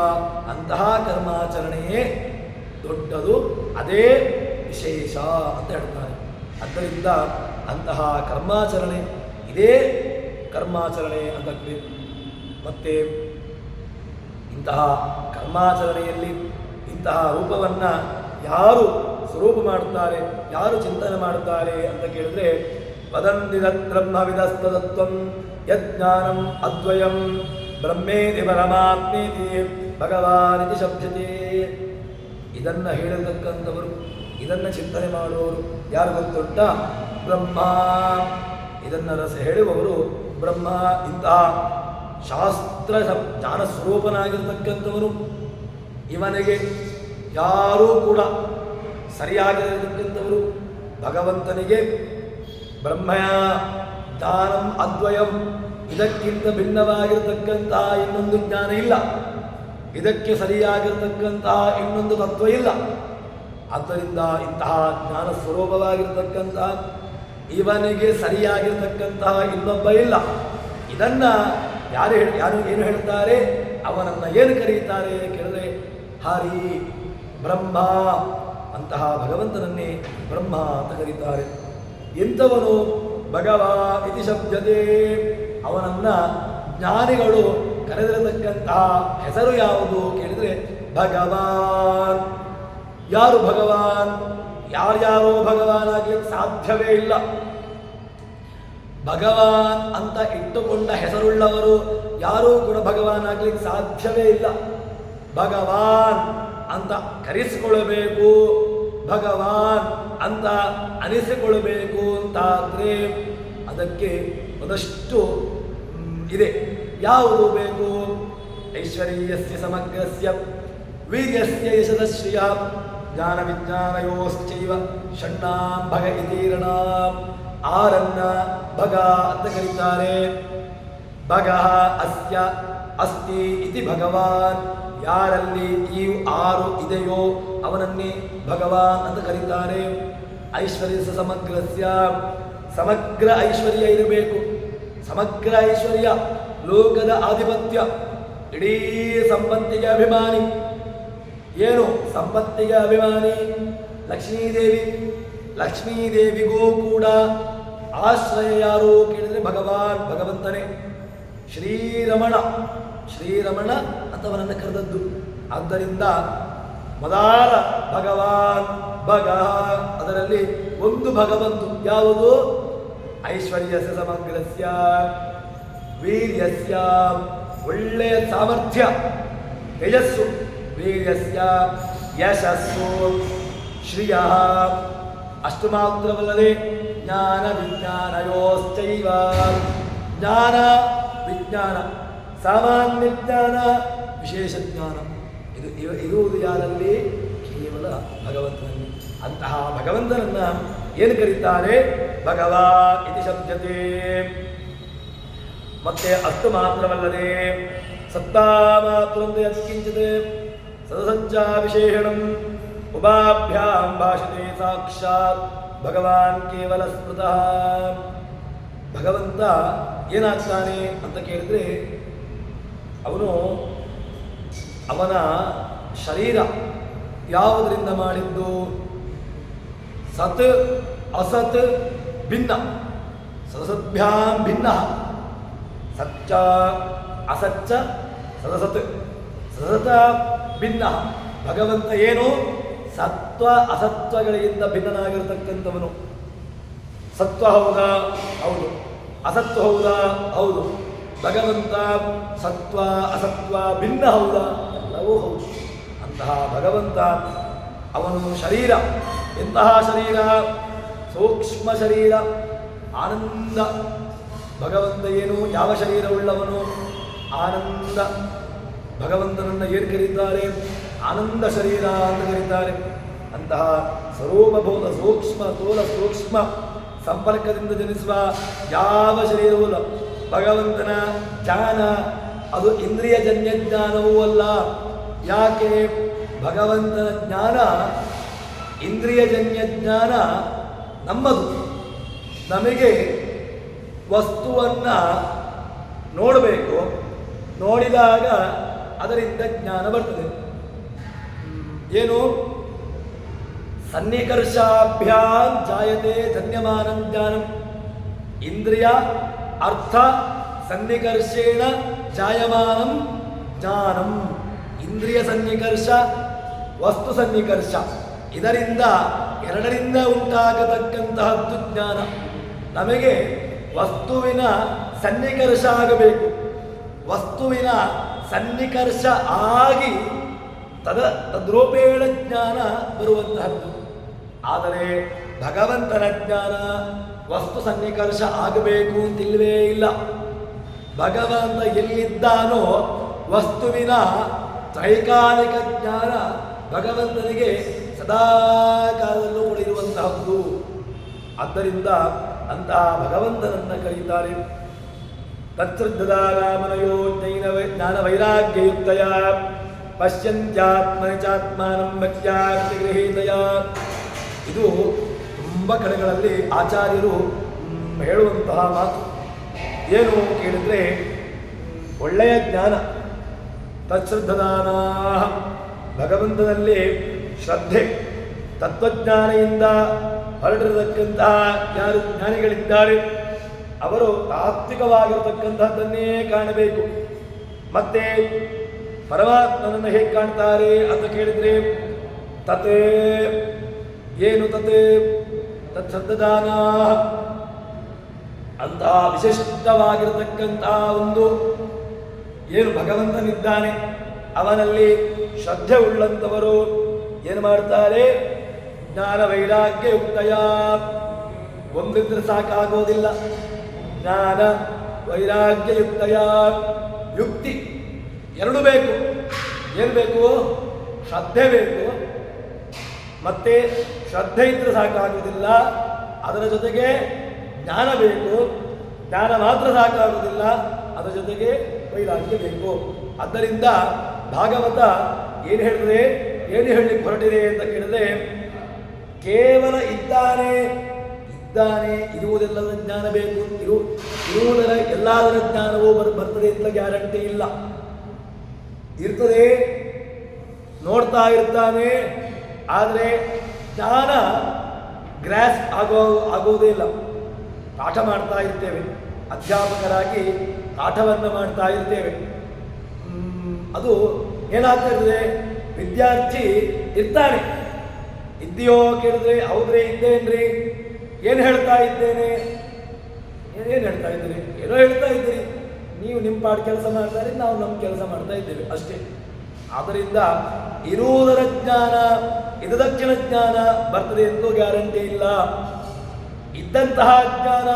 ಅಂತಹ ಕರ್ಮಾಚರಣೆಯೇ ದೊಡ್ಡದು, ಅದೇ ವಿಶೇಷ ಅಂತ ಹೇಳ್ತಾರೆ. ಆದ್ದರಿಂದ ಅಂತಹ ಕರ್ಮಾಚರಣೆ ಇದೇ ಕರ್ಮಾಚರಣೆ ಅಂತ. ಮತ್ತೆ ಇಂತಹ ಕರ್ಮಾಚರಣೆಯಲ್ಲಿ ಇಂತಹ ರೂಪವನ್ನು ಯಾರು ಸ್ವರೂಪ ಮಾಡುತ್ತಾರೆ, ಯಾರು ಚಿಂತನೆ ಮಾಡುತ್ತಾರೆ ಅಂತ ಕೇಳಿದ್ರೆ, ವದಂತಿದತ್ ಬ್ರಹ್ಮವಿದಸ್ತದತ್ವಂ ಯಜ್ಞಾನಂ ಅದ್ವಯಂ ಬ್ರಹ್ಮೇತಿ ಪರಮಾತ್ಮೇತಿ ಭಗವಾನಿತಿ ಶಬ್ದತೆ. ಇದನ್ನು ಹೇಳಿರತಕ್ಕಂಥವರು, ಇದನ್ನು ಚಿಂತನೆ ಮಾಡುವವರು ಯಾರು ಗೊತ್ತುಂಟ? ಬ್ರಹ್ಮ. ಇದನ್ನು ರಸ ಹೇಳುವವರು ಬ್ರಹ್ಮ. ಇಂತಹ ಶಾಸ್ತ್ರ ಜ್ಞಾನ ಸ್ವರೂಪನಾಗಿರ್ತಕ್ಕಂಥವನು. ಇವನಿಗೆ ಯಾರೂ ಕೂಡ ಸರಿಯಾಗಿರತಕ್ಕಂಥವರು ಭಗವಂತನಿಗೆ ಬ್ರಹ್ಮಯ ಜ್ಞಾನಂ ಅದ್ವಯಂ, ಇದಕ್ಕಿಂತ ಭಿನ್ನವಾಗಿರತಕ್ಕಂತಹ ಇನ್ನೊಂದು ಜ್ಞಾನ ಇಲ್ಲ, ಇದಕ್ಕೆ ಸರಿಯಾಗಿರ್ತಕ್ಕಂತಹ ಇನ್ನೊಂದು ತತ್ವ ಇಲ್ಲ. ಆದ್ದರಿಂದ ಇಂತಹ ಜ್ಞಾನ ಸ್ವರೂಪವಾಗಿರ್ತಕ್ಕಂತಹ ಇವನಿಗೆ ಸರಿಯಾಗಿರ್ತಕ್ಕಂತಹ ಇನ್ನೊಬ್ಬ ಇಲ್ಲ. ಇದನ್ನು ಯಾರು ಏನು ಹೇಳ್ತಾರೆ? ಅವನನ್ನು ಏನು ಕರೀತಾರೆ ಕೇಳಿದ್ರೆ ಹರಿ ಬ್ರಹ್ಮ. ಅಂತಹ ಭಗವಂತನನ್ನೇ ಬ್ರಹ್ಮ ಅಂತ ಕರೀತಾರೆ. ಎಂಥವನು? ಭಗವಾನ್ ಇತಿ ಶಬ್ದತೆ. ಅವನನ್ನು ಜ್ಞಾನಿಗಳು ಕರೆದಿರತಕ್ಕಂತಹ ಹೆಸರು ಯಾವುದು ಕೇಳಿದರೆ ಭಗವಾನ್. ಯಾರು ಭಗವಾನ್? ಯಾರ್ಯಾರೋ ಭಗವಾನ್ ಆಗಲಿಕ್ಕೆ ಸಾಧ್ಯವೇ ಇಲ್ಲ. ಭಗವಾನ್ ಅಂತ ಇಟ್ಟುಕೊಂಡ ಹೆಸರುಳ್ಳವರು ಯಾರೂ ಕೂಡ ಭಗವಾನ್ ಆಗಲಿಕ್ಕೆ ಸಾಧ್ಯವೇ ಇಲ್ಲ. ಭಗವಾನ್ ಅಂತ ಕರೆಸಿಕೊಳ್ಳಬೇಕು, ಭಗವಾನ್ ಅಂತ ಅನಿಸಿಕೊಳ್ಳಬೇಕು ಅಂತಾದರೆ ಅದಕ್ಕೆ ಒಂದಷ್ಟು ಇದೆ. ಯಾವುದು ಬೇಕು? ಐಶ್ವರ್ಯಸ್ಯ ಸಮಗ್ರಸ್ಯ ವೀರ್ಯಸ್ಯ ಯಶಸ್ಶ್ರಿಯ ಜ್ಞಾನ ವಿಜ್ಞಾನಯೋಶ್ಚೈವ ಷಣ್ಣಾಂ ಭಗ ಇತೀರಣಾಂ. ಆರನ್ನ ಭಗ ಅಂತ ಕರೀತಾರೆ. ಭಗ ಅಸ್ಯ ಅಸ್ತಿ ಇತಿ ಭಗವಾನ್. ಯಾರಲ್ಲಿ ಈ ಆರು ಇದೆಯೋ ಅವನನ್ನೇ ಭಗವಾನ್ ಅಂತ ಕರೀತಾರೆ. ಐಶ್ವರ್ಯಸ್ಯ ಸಮಗ್ರಸ್ಯ, ಸಮಗ್ರ ಐಶ್ವರ್ಯ ಇರಬೇಕು. ಸಮಗ್ರ ಐಶ್ವರ್ಯ, ಲೋಕದ ಆಧಿಪತ್ಯ, ಇಡೀ ಸಂಪತ್ತಿಗೆ ಅಭಿಮಾನಿ. ಏನು ಸಂಪತ್ತಿಗೆ ಅಭಿಮಾನಿ? ಲಕ್ಷ್ಮೀದೇವಿ. ಲಕ್ಷ್ಮೀದೇವಿಗೂ ಕೂಡ ಆಶ್ರಯ ಯಾರು ಕೇಳಿದರೆ ಭಗವಾನ್, ಭಗವಂತನೇ. ಶ್ರೀರಮಣ, ಶ್ರೀರಮಣ ಅಂತವನನ್ನು ಕರೆದದ್ದು. ಆದ್ದರಿಂದ ಮೊದಲ ಭಗವಾನ್ ಭಗ, ಅದರಲ್ಲಿ ಒಂದು ಭಗವಂತು ಯಾವುದು? ಐಶ್ವರ್ಯಸ್ಯ ಸಮಗ್ರಸ್ಯ ವೀರ್ಯಸ್ಯ, ಒಳ್ಳೆಯ ಸಾಮರ್ಥ್ಯ, ತೇಜಸ್ಸು. ವೀರ್ಯಸ್ಯ ಯಶಸ್ಸು, ಶ್ರಿಯ. ಅಷ್ಟು ಮಾತ್ರವಲ್ಲದೆ ಜ್ಞಾನ ವಿಜ್ಞಾನಯೋಶ್ಚೈವ. ಜ್ಞಾನ ವಿಜ್ಞಾನ, ಸಾಮಾನ್ಯ ಜ್ಞಾನ, ವಿಶೇಷ ಜ್ಞಾನ, ಇದು ಇರುವುದು ಯಾರಲ್ಲಿ? ಕೇವಲ ಭಗವಂತನಲ್ಲಿ. ಅಂತಹ ಭಗವಂತನನ್ನ ಏನು ಕರೀತಾರೆ? ಭಗವಾನ್ ಇತಿ ಶಬ್ದತೆ. ಮತ್ತೆ ಅಷ್ಟು ಮಾತ್ರವಲ್ಲದೆ ಸತ್ತಾ ಮಾತೃಂದ ಯತ್ಕಿಂಚಿತ್ ಸದಸಜ್ಜಾ ವಿಶೇಷಣಂ ಉಭಾಭ್ಯಾಂ ಭಾಷತೆ ಸಾಕ್ಷಾತ್ ಭಗವಾನ್ ಕೇವಲ ಸ್ಮೃತಃ. ಭಗವಂತ ಏನಾಗ್ತಾನೆ ಅಂತ ಕೇಳಿದ್ರೆ, ಅವನು ಅವನ ಶರೀರ ಯಾವುದರಿಂದ ಮಾಡಿದ್ದು? ಸತ್ ಅಸತ್ ಭಿನ್ನ, ಸದಸದ್ಭ್ಯಾಂ ಭಿನ್ನ. ಸಚ್ಚ ಅಸಚ್ಚ ಸದಸತ್, ಸದಸತ ಭಿನ್ನ. ಭಗವಂತ ಏನು? ಸತ್ವ ಅಸತ್ವಗಳಿಂದ ಭಿನ್ನನಾಗಿರತಕ್ಕಂಥವನು. ಸತ್ವ ಹೌದಾ? ಹೌದು. ಅಸತ್ವ ಹೌದಾ? ಹೌದು. ಭಗವಂತ ಸತ್ವ ಅಸತ್ವ ಭಿನ್ನ ಹೌದಾ? ಎಲ್ಲವೂ ಹೌದು. ಅಂತಹ ಭಗವಂತ ಅವನು ಶರೀರ ಎಂತಹ ಶರೀರ? ಸೂಕ್ಷ್ಮ ಶರೀರ, ಆನಂದ. ಭಗವಂತ ಏನು? ಯಾವ ಶರೀರವುಳ್ಳವನು? ಆನಂದ. ಭಗವಂತನನ್ನು ಏನು ಕರೀತಾರೆ? ಆನಂದ ಶರೀರ ಅಂತ ಕರೀತಾರೆ. ಅಂತಹ ಸ್ವರೂಪಭೂತ ಸೂಕ್ಷ್ಮ ಸ್ಥೂಲ ಸೂಕ್ಷ್ಮ ಸಂಪರ್ಕದಿಂದ ಜನಿಸುವ ಯಾವ ಶರೀರವೂ ಅಲ್ಲ. ಭಗವಂತನ ಜ್ಞಾನ ಅದು ಇಂದ್ರಿಯಜನ್ಯ ಜ್ಞಾನವೂ ಅಲ್ಲ. ಯಾಕೆ? ಭಗವಂತನ ಜ್ಞಾನ ಇಂದ್ರಿಯಜನ್ಯ ಜ್ಞಾನ ನಮ್ಮದು. ನಮಗೆ ವಸ್ತುವನ್ನು ನೋಡಬೇಕು, ನೋಡಿದಾಗ ಅದರಿಂದ ಜ್ಞಾನ ಬರ್ತದೆ. ಏನು? ಸನ್ನಿಕರ್ಷಾಭ್ಯಾಂ ಜಾಯತೆ ಧನ್ಯಮಾನಂ ಜ್ಞಾನಂ. ಇಂದ್ರಿಯ ಅರ್ಥ ಸನ್ನಿಕರ್ಷೇಣ ಜಾಯಮಾನಂ ಜ್ಞಾನಂ. ಇಂದ್ರಿಯ ಸನ್ನಿಕರ್ಷ, ವಸ್ತು ಸನ್ನಿಕರ್ಷ, ಇದರಿಂದ ಎರಡರಿಂದ ಉಂಟಾಗತಕ್ಕಂತಹದ್ದು ಜ್ಞಾನ. ನಮಗೆ ವಸ್ತುವಿನ ಸನ್ನಿಕರ್ಷ ಆಗಬೇಕು. ವಸ್ತುವಿನ ಸನ್ನಿಕರ್ಷ ಆಗಿ ತದ್ರೂಪೇಣ ಜ್ಞಾನ ಬರುವಂತಹದ್ದು. ಆದರೆ ಭಗವಂತನ ಜ್ಞಾನ ವಸ್ತು ಸನ್ನಿಕರ್ಷ ಆಗಬೇಕು ಅಂತಿಲ್ವೇ ಇಲ್ಲ. ಭಗವಂತ ಎಲ್ಲಿದ್ದಾನೋ ವಸ್ತುವಿನ ತ್ರೈಕಾಲಿಕ ಜ್ಞಾನ ಭಗವಂತನಿಗೆ ಸದಾ ಕಾಲದಲ್ಲೂ ಕೂಡ ಇರುವಂತಹದ್ದು. ಆದ್ದರಿಂದ ಅಂತಹ ಭಗವಂತನನ್ನು ಕರೀತಾರೆ. ತತ್ಸೃದ್ಧದಾರಾಮನಯೋ ಜ್ಞಾನ ವೈರಾಗ್ಯಯುಕ್ತಯ ಪಶ್ಯಂತ್ಯಾತ್ಮನಿ ಚಾತ್ಮಾನಂ ವ್ಯಕ್ತ್ಯಾಗೃಹೀತಯ. ಇದು ತುಂಬ ಕಡೆಗಳಲ್ಲಿ ಆಚಾರ್ಯರು ಹೇಳುವಂತಹ ಮಾತು. ಏನು ಕೇಳಿದರೆ, ಒಳ್ಳೆಯ ಜ್ಞಾನ ತತ್ಸೃದ್ಧದಾನ, ಭಗವಂತನಲ್ಲಿ ಶ್ರದ್ಧೆ, ತತ್ವಜ್ಞಾನೆಯಿಂದ ಹೊರಟಿರತಕ್ಕಂತಹ ಯಾರು ಜ್ಞಾನಿಗಳಿದ್ದಾರೆ ಅವರು ತಾತ್ವಿಕವಾಗಿರತಕ್ಕಂಥದ್ದನ್ನೇ ಕಾಣಬೇಕು. ಮತ್ತೆ ಪರಮಾತ್ಮನನ್ನು ಹೇಗೆ ಕಾಣ್ತಾರೆ ಅಂತ ಕೇಳಿದರೆ, ತತ್ ಏನು ತತ್ ತತ್ಸದ್ಧಾನ ಅಂತಹ ವಿಶಿಷ್ಟವಾಗಿರತಕ್ಕಂತಹ ಒಂದು ಏನು ಭಗವಂತನಿದ್ದಾನೆ ಅವನಲ್ಲಿ ಶ್ರದ್ಧೆ ಉಳ್ಳಂಥವರು ಏನು ಮಾಡ್ತಾರೆ? ಜ್ಞಾನ ವೈರಾಗ್ಯಯುಕ್ತಯ. ಒಂದಿದ್ರೆ ಸಾಕಾಗೋದಿಲ್ಲ. ಜ್ಞಾನ ವೈರಾಗ್ಯಯುಕ್ತಯ. ಯುಕ್ತಿ ಎರಡು ಬೇಕು. ಏನು ಬೇಕು? ಶ್ರದ್ಧೆ ಬೇಕು. ಮತ್ತೆ ಶ್ರದ್ಧೆ ಇದ್ರೆ ಸಾಕಾಗುವುದಿಲ್ಲ, ಅದರ ಜೊತೆಗೆ ಜ್ಞಾನ ಬೇಕು. ಜ್ಞಾನ ಮಾತ್ರ ಸಾಕಾಗುವುದಿಲ್ಲ, ಅದರ ಜೊತೆಗೆ ವೈರಾಗ್ಯ ಬೇಕು. ಆದ್ದರಿಂದ ಭಾಗವತ ಏನು ಹೇಳಿದ್ರೆ, ಏನು ಹೇಳಲಿಕ್ಕೆ ಹೊರಟಿದೆ ಅಂತ ಕೇಳಿದ್ರೆ, ಕೇವಲ ಇದ್ದಾನೆ ಇರುವುದೆಲ್ಲದರ ಜ್ಞಾನ ಬೇಕು. ಇರುವುದರ ಎಲ್ಲದರ ಜ್ಞಾನವೂ ಬರ್ತದೆ ಅಂತ ಗ್ಯಾರಂಟಿ ಇಲ್ಲ. ಇರ್ತದೆ, ನೋಡ್ತಾ ಇರ್ತಾನೆ, ಆದರೆ ಜ್ಞಾನ ಗ್ರಾಸ್ ಆಗೋದೇ ಇಲ್ಲ. ಪಾಠ ಮಾಡ್ತಾ ಇರ್ತೇವೆ, ಅಧ್ಯಾಪಕರಾಗಿ ಪಾಠವನ್ನು ಮಾಡ್ತಾ ಇರ್ತೇವೆ. ಅದು ಏನಾಗ್ತಾ ಇರ್ತದೆ? ವಿದ್ಯಾರ್ಥಿ ಇರ್ತಾನೆ, ಇದ್ದೀಯೋ ಕೇಳಿದ್ರೆ ಹೌದ್ರಿ ಇದ್ದೇನ್ರಿ, ಏನು ಹೇಳ್ತಾ ಇದ್ದೇನೆ, ಏನು ಹೇಳ್ತಾ ಇದ್ದೀರಿ? ಏನೋ ಹೇಳ್ತಾ ಇದ್ದೀರಿ. ನೀವು ನಿಮ್ಮ ಪಾಠ ಕೆಲಸ ಮಾಡ್ತಾರೆ, ನಾವು ನಮ್ಮ ಕೆಲಸ ಮಾಡ್ತಾ ಇದ್ದೇವೆ ಅಷ್ಟೇ. ಆದ್ದರಿಂದ ಇರುವುದರ ಜ್ಞಾನ ಇದದಕ್ಷಿಣ ಜ್ಞಾನ ಬರ್ತದೆ ಎಂದು ಗ್ಯಾರಂಟಿ ಇಲ್ಲ. ಇದ್ದಂತಹ ಜ್ಞಾನ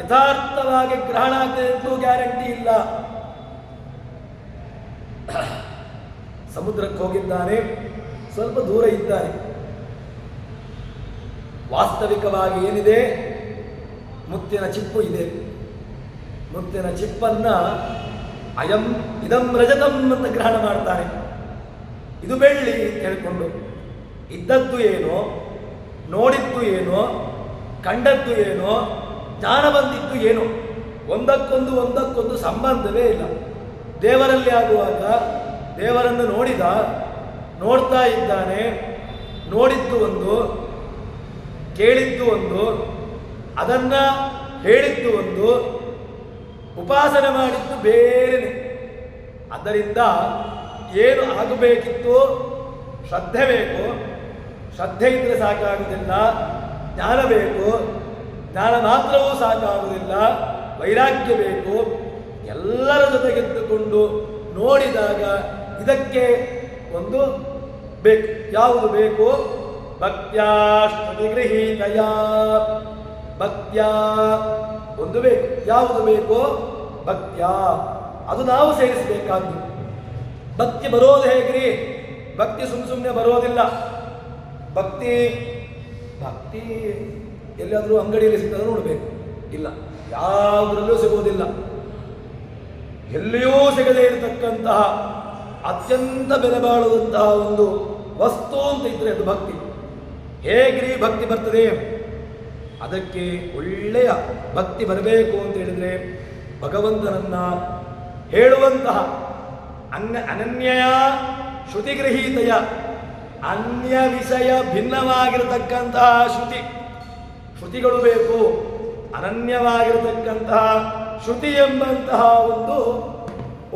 ಯಥಾರ್ಥವಾಗಿ ಗ್ರಹಣ ಆಗ್ತದೆ ಎಂದು ಗ್ಯಾರಂಟಿ ಇಲ್ಲ. ಸಮುದ್ರಕ್ಕೆ ಹೋಗಿದ್ದಾನೆ, ಸ್ವಲ್ಪ ದೂರ ಇದ್ದಾನೆ. ವಾಸ್ತವಿಕವಾಗಿ ಏನಿದೆ? ಮುತ್ತಿನ ಚಿಪ್ಪು ಇದೆ. ಮುತ್ತಿನ ಚಿಪ್ಪನ್ನ ಇದಂ ರಜತಂ ಅಂತ ಗ್ರಹಣ ಮಾಡ್ತಾನೆ. ಇದು ಬೆಳ್ಳಿ ಅಂತ ಹೇಳಿಕೊಂಡು, ಇದ್ದದ್ದು ಏನೋ, ನೋಡಿದ್ದು ಏನೋ, ಕಂಡದ್ದು ಏನೋ, ಜ್ಞಾನ ಬಂದಿದ್ದು ಏನೋ, ಒಂದಕ್ಕೊಂದು ಸಂಬಂಧವೇ ಇಲ್ಲ. ದೇವರಲ್ಲಿ ಆಗುವಾಗ ದೇವರನ್ನು ನೋಡ್ತಾ ಇದ್ದಾನೆ, ನೋಡಿದ್ದು ಒಂದು, ಕೇಳಿದ್ದು ಒಂದು, ಅದನ್ನು ಹೇಳಿದ್ದು ಒಂದು, ಉಪಾಸನೆ ಮಾಡಿದ್ದು ಬೇರೆನೆ. ಆದ್ದರಿಂದ ಏನು ಆಗಬೇಕಿತ್ತು? ಶ್ರದ್ಧೆ ಬೇಕು, ಶ್ರದ್ಧೆ ಇದ್ದರೆ ಸಾಕಾಗುವುದಿಲ್ಲ, ಜ್ಞಾನ ಬೇಕು. ಜ್ಞಾನ ಮಾತ್ರವೂ ಸಾಕಾಗುವುದಿಲ್ಲ, ವೈರಾಗ್ಯ ಬೇಕು. ಎಲ್ಲರ ಜೊತೆಗೆದ್ದುಕೊಂಡು ನೋಡಿದಾಗ ಇದಕ್ಕೆ ಒಂದು ಬೇಕು. ಯಾವುದು ಬೇಕು? ಭಕ್ತ್ಯಾ ಶ್ರುತಿಗೃಹೀತಯ. ಭಕ್ತ್ಯಾ ಒಂದು ಬೇಕು. ಯಾವುದು ಬೇಕು? ಭಕ್ತ್ಯಾ. ಅದು ನಾವು ಸೇರಿಸಬೇಕಾದ್ದು. ಭಕ್ತಿ ಬರೋದು ಹೇಗ್ರಿ? ಭಕ್ತಿ ಸುಮ್ಮನೆ ಬರೋದಿಲ್ಲ. ಭಕ್ತಿ ಭಕ್ತಿ ಎಲ್ಲಾದರೂ ಅಂಗಡಿಯಲ್ಲಿ ಸಿಗ್ತದೆ ನೋಡಬೇಕು. ಇಲ್ಲ, ಯಾವುದರಲ್ಲೂ ಸಿಗುವುದಿಲ್ಲ. ಎಲ್ಲಿಯೂ ಸಿಗದೇ ಇರತಕ್ಕಂತಹ ಅತ್ಯಂತ ಬೆಲೆ ಬಾಳುವಂತಹ ಒಂದು ವಸ್ತು ಅಂತ ಇದ್ರೆ ಅದು ಭಕ್ತಿ. ಹೇಗ್ರಿ ಭಕ್ತಿ ಬರ್ತದೆ? ಅದಕ್ಕೆ ಒಳ್ಳೆಯ ಭಕ್ತಿ ಬರಬೇಕು ಅಂತ ಹೇಳಿದ್ರೆ ಭಗವಂತನನ್ನ ಹೇಳುವಂತಹ ಅನನ್ಯಯ ಶ್ರುತಿಗೃಹೀತೆಯ, ಅನ್ಯ ವಿಷಯ ಭಿನ್ನವಾಗಿರತಕ್ಕಂತಹ ಶ್ರುತಿಗಳು ಬೇಕು. ಅನನ್ಯವಾಗಿರತಕ್ಕಂತಹ ಶ್ರುತಿ ಎಂಬಂತಹ ಒಂದು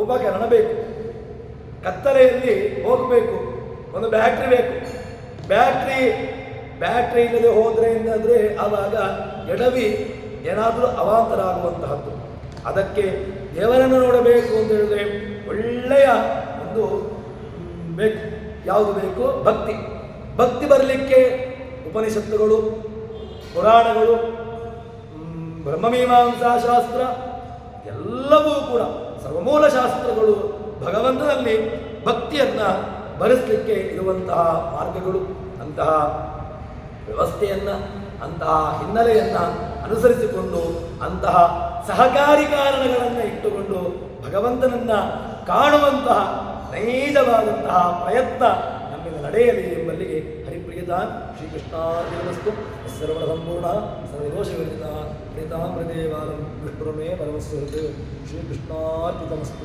ಉಪಕರಣ ಬೇಕು. ಕತ್ತಲೆಯಲ್ಲಿ ಹೋಗಬೇಕು, ಒಂದು ಬ್ಯಾಟ್ರಿ ಬೇಕು. ಬ್ಯಾಟ್ರಿ ಇಲ್ಲದೆ ಹೋದರೆ ಏನಾದರೆ ಆವಾಗ ಎಡವಿ ಏನಾದರೂ ಅವಾಂತರ ಆಗುವಂತಹದ್ದು. ಅದಕ್ಕೆ ದೇವರನ್ನು ನೋಡಬೇಕು ಅಂತ ಹೇಳಿದ್ರೆ ಒಳ್ಳೆಯ ಒಂದು ಬೇಕು. ಯಾವುದು ಬೇಕು? ಭಕ್ತಿ. ಭಕ್ತಿ ಬರಲಿಕ್ಕೆ ಉಪನಿಷತ್ತುಗಳು, ಪುರಾಣಗಳು, ಬ್ರಹ್ಮಮೀಮಾಂಸಾ ಶಾಸ್ತ್ರ ಎಲ್ಲವೂ ಕೂಡ ಸರ್ವಮೂಲ ಶಾಸ್ತ್ರಗಳು ಭಗವಂತನಲ್ಲಿ ಭಕ್ತಿಯನ್ನು ಬರೆಸಲಿಕ್ಕೆ ಇರುವಂತಹ ಮಾರ್ಗಗಳು. ಅಂತಹ ವ್ಯವಸ್ಥೆಯನ್ನು, ಅಂತಹ ಹಿನ್ನೆಲೆಯನ್ನು ಅನುಸರಿಸಿಕೊಂಡು, ಅಂತಹ ಸಹಕಾರಿ ಕಾರಣಗಳನ್ನು ಇಟ್ಟುಕೊಂಡು ಭಗವಂತನನ್ನು ಕಾಣುವಂತಹ ನೈಜವಾದಂತಹ ಪ್ರಯತ್ನ ನಮ್ಮಿಂದ ನಡೆಯಲಿ ಎಂಬಲ್ಲಿಗೆ ಹರಿಪ್ರಿಯತಾನ್ ಶ್ರೀಕೃಷ್ಣಾರ್ಪಣಮಸ್ತು. ಸರ್ವರ ಸಂಪೂರ್ಣ ಸರ್ವದೋಷವಿರಲಿತ ಪ್ರೀತಾಮೃದೇವಾಲಂ ವಿಷ್ಣುರಮೇ ಪರಮಸ್ವರತ್. ಶ್ರೀಕೃಷ್ಣಾರ್ಪಿತಮಸ್ತು.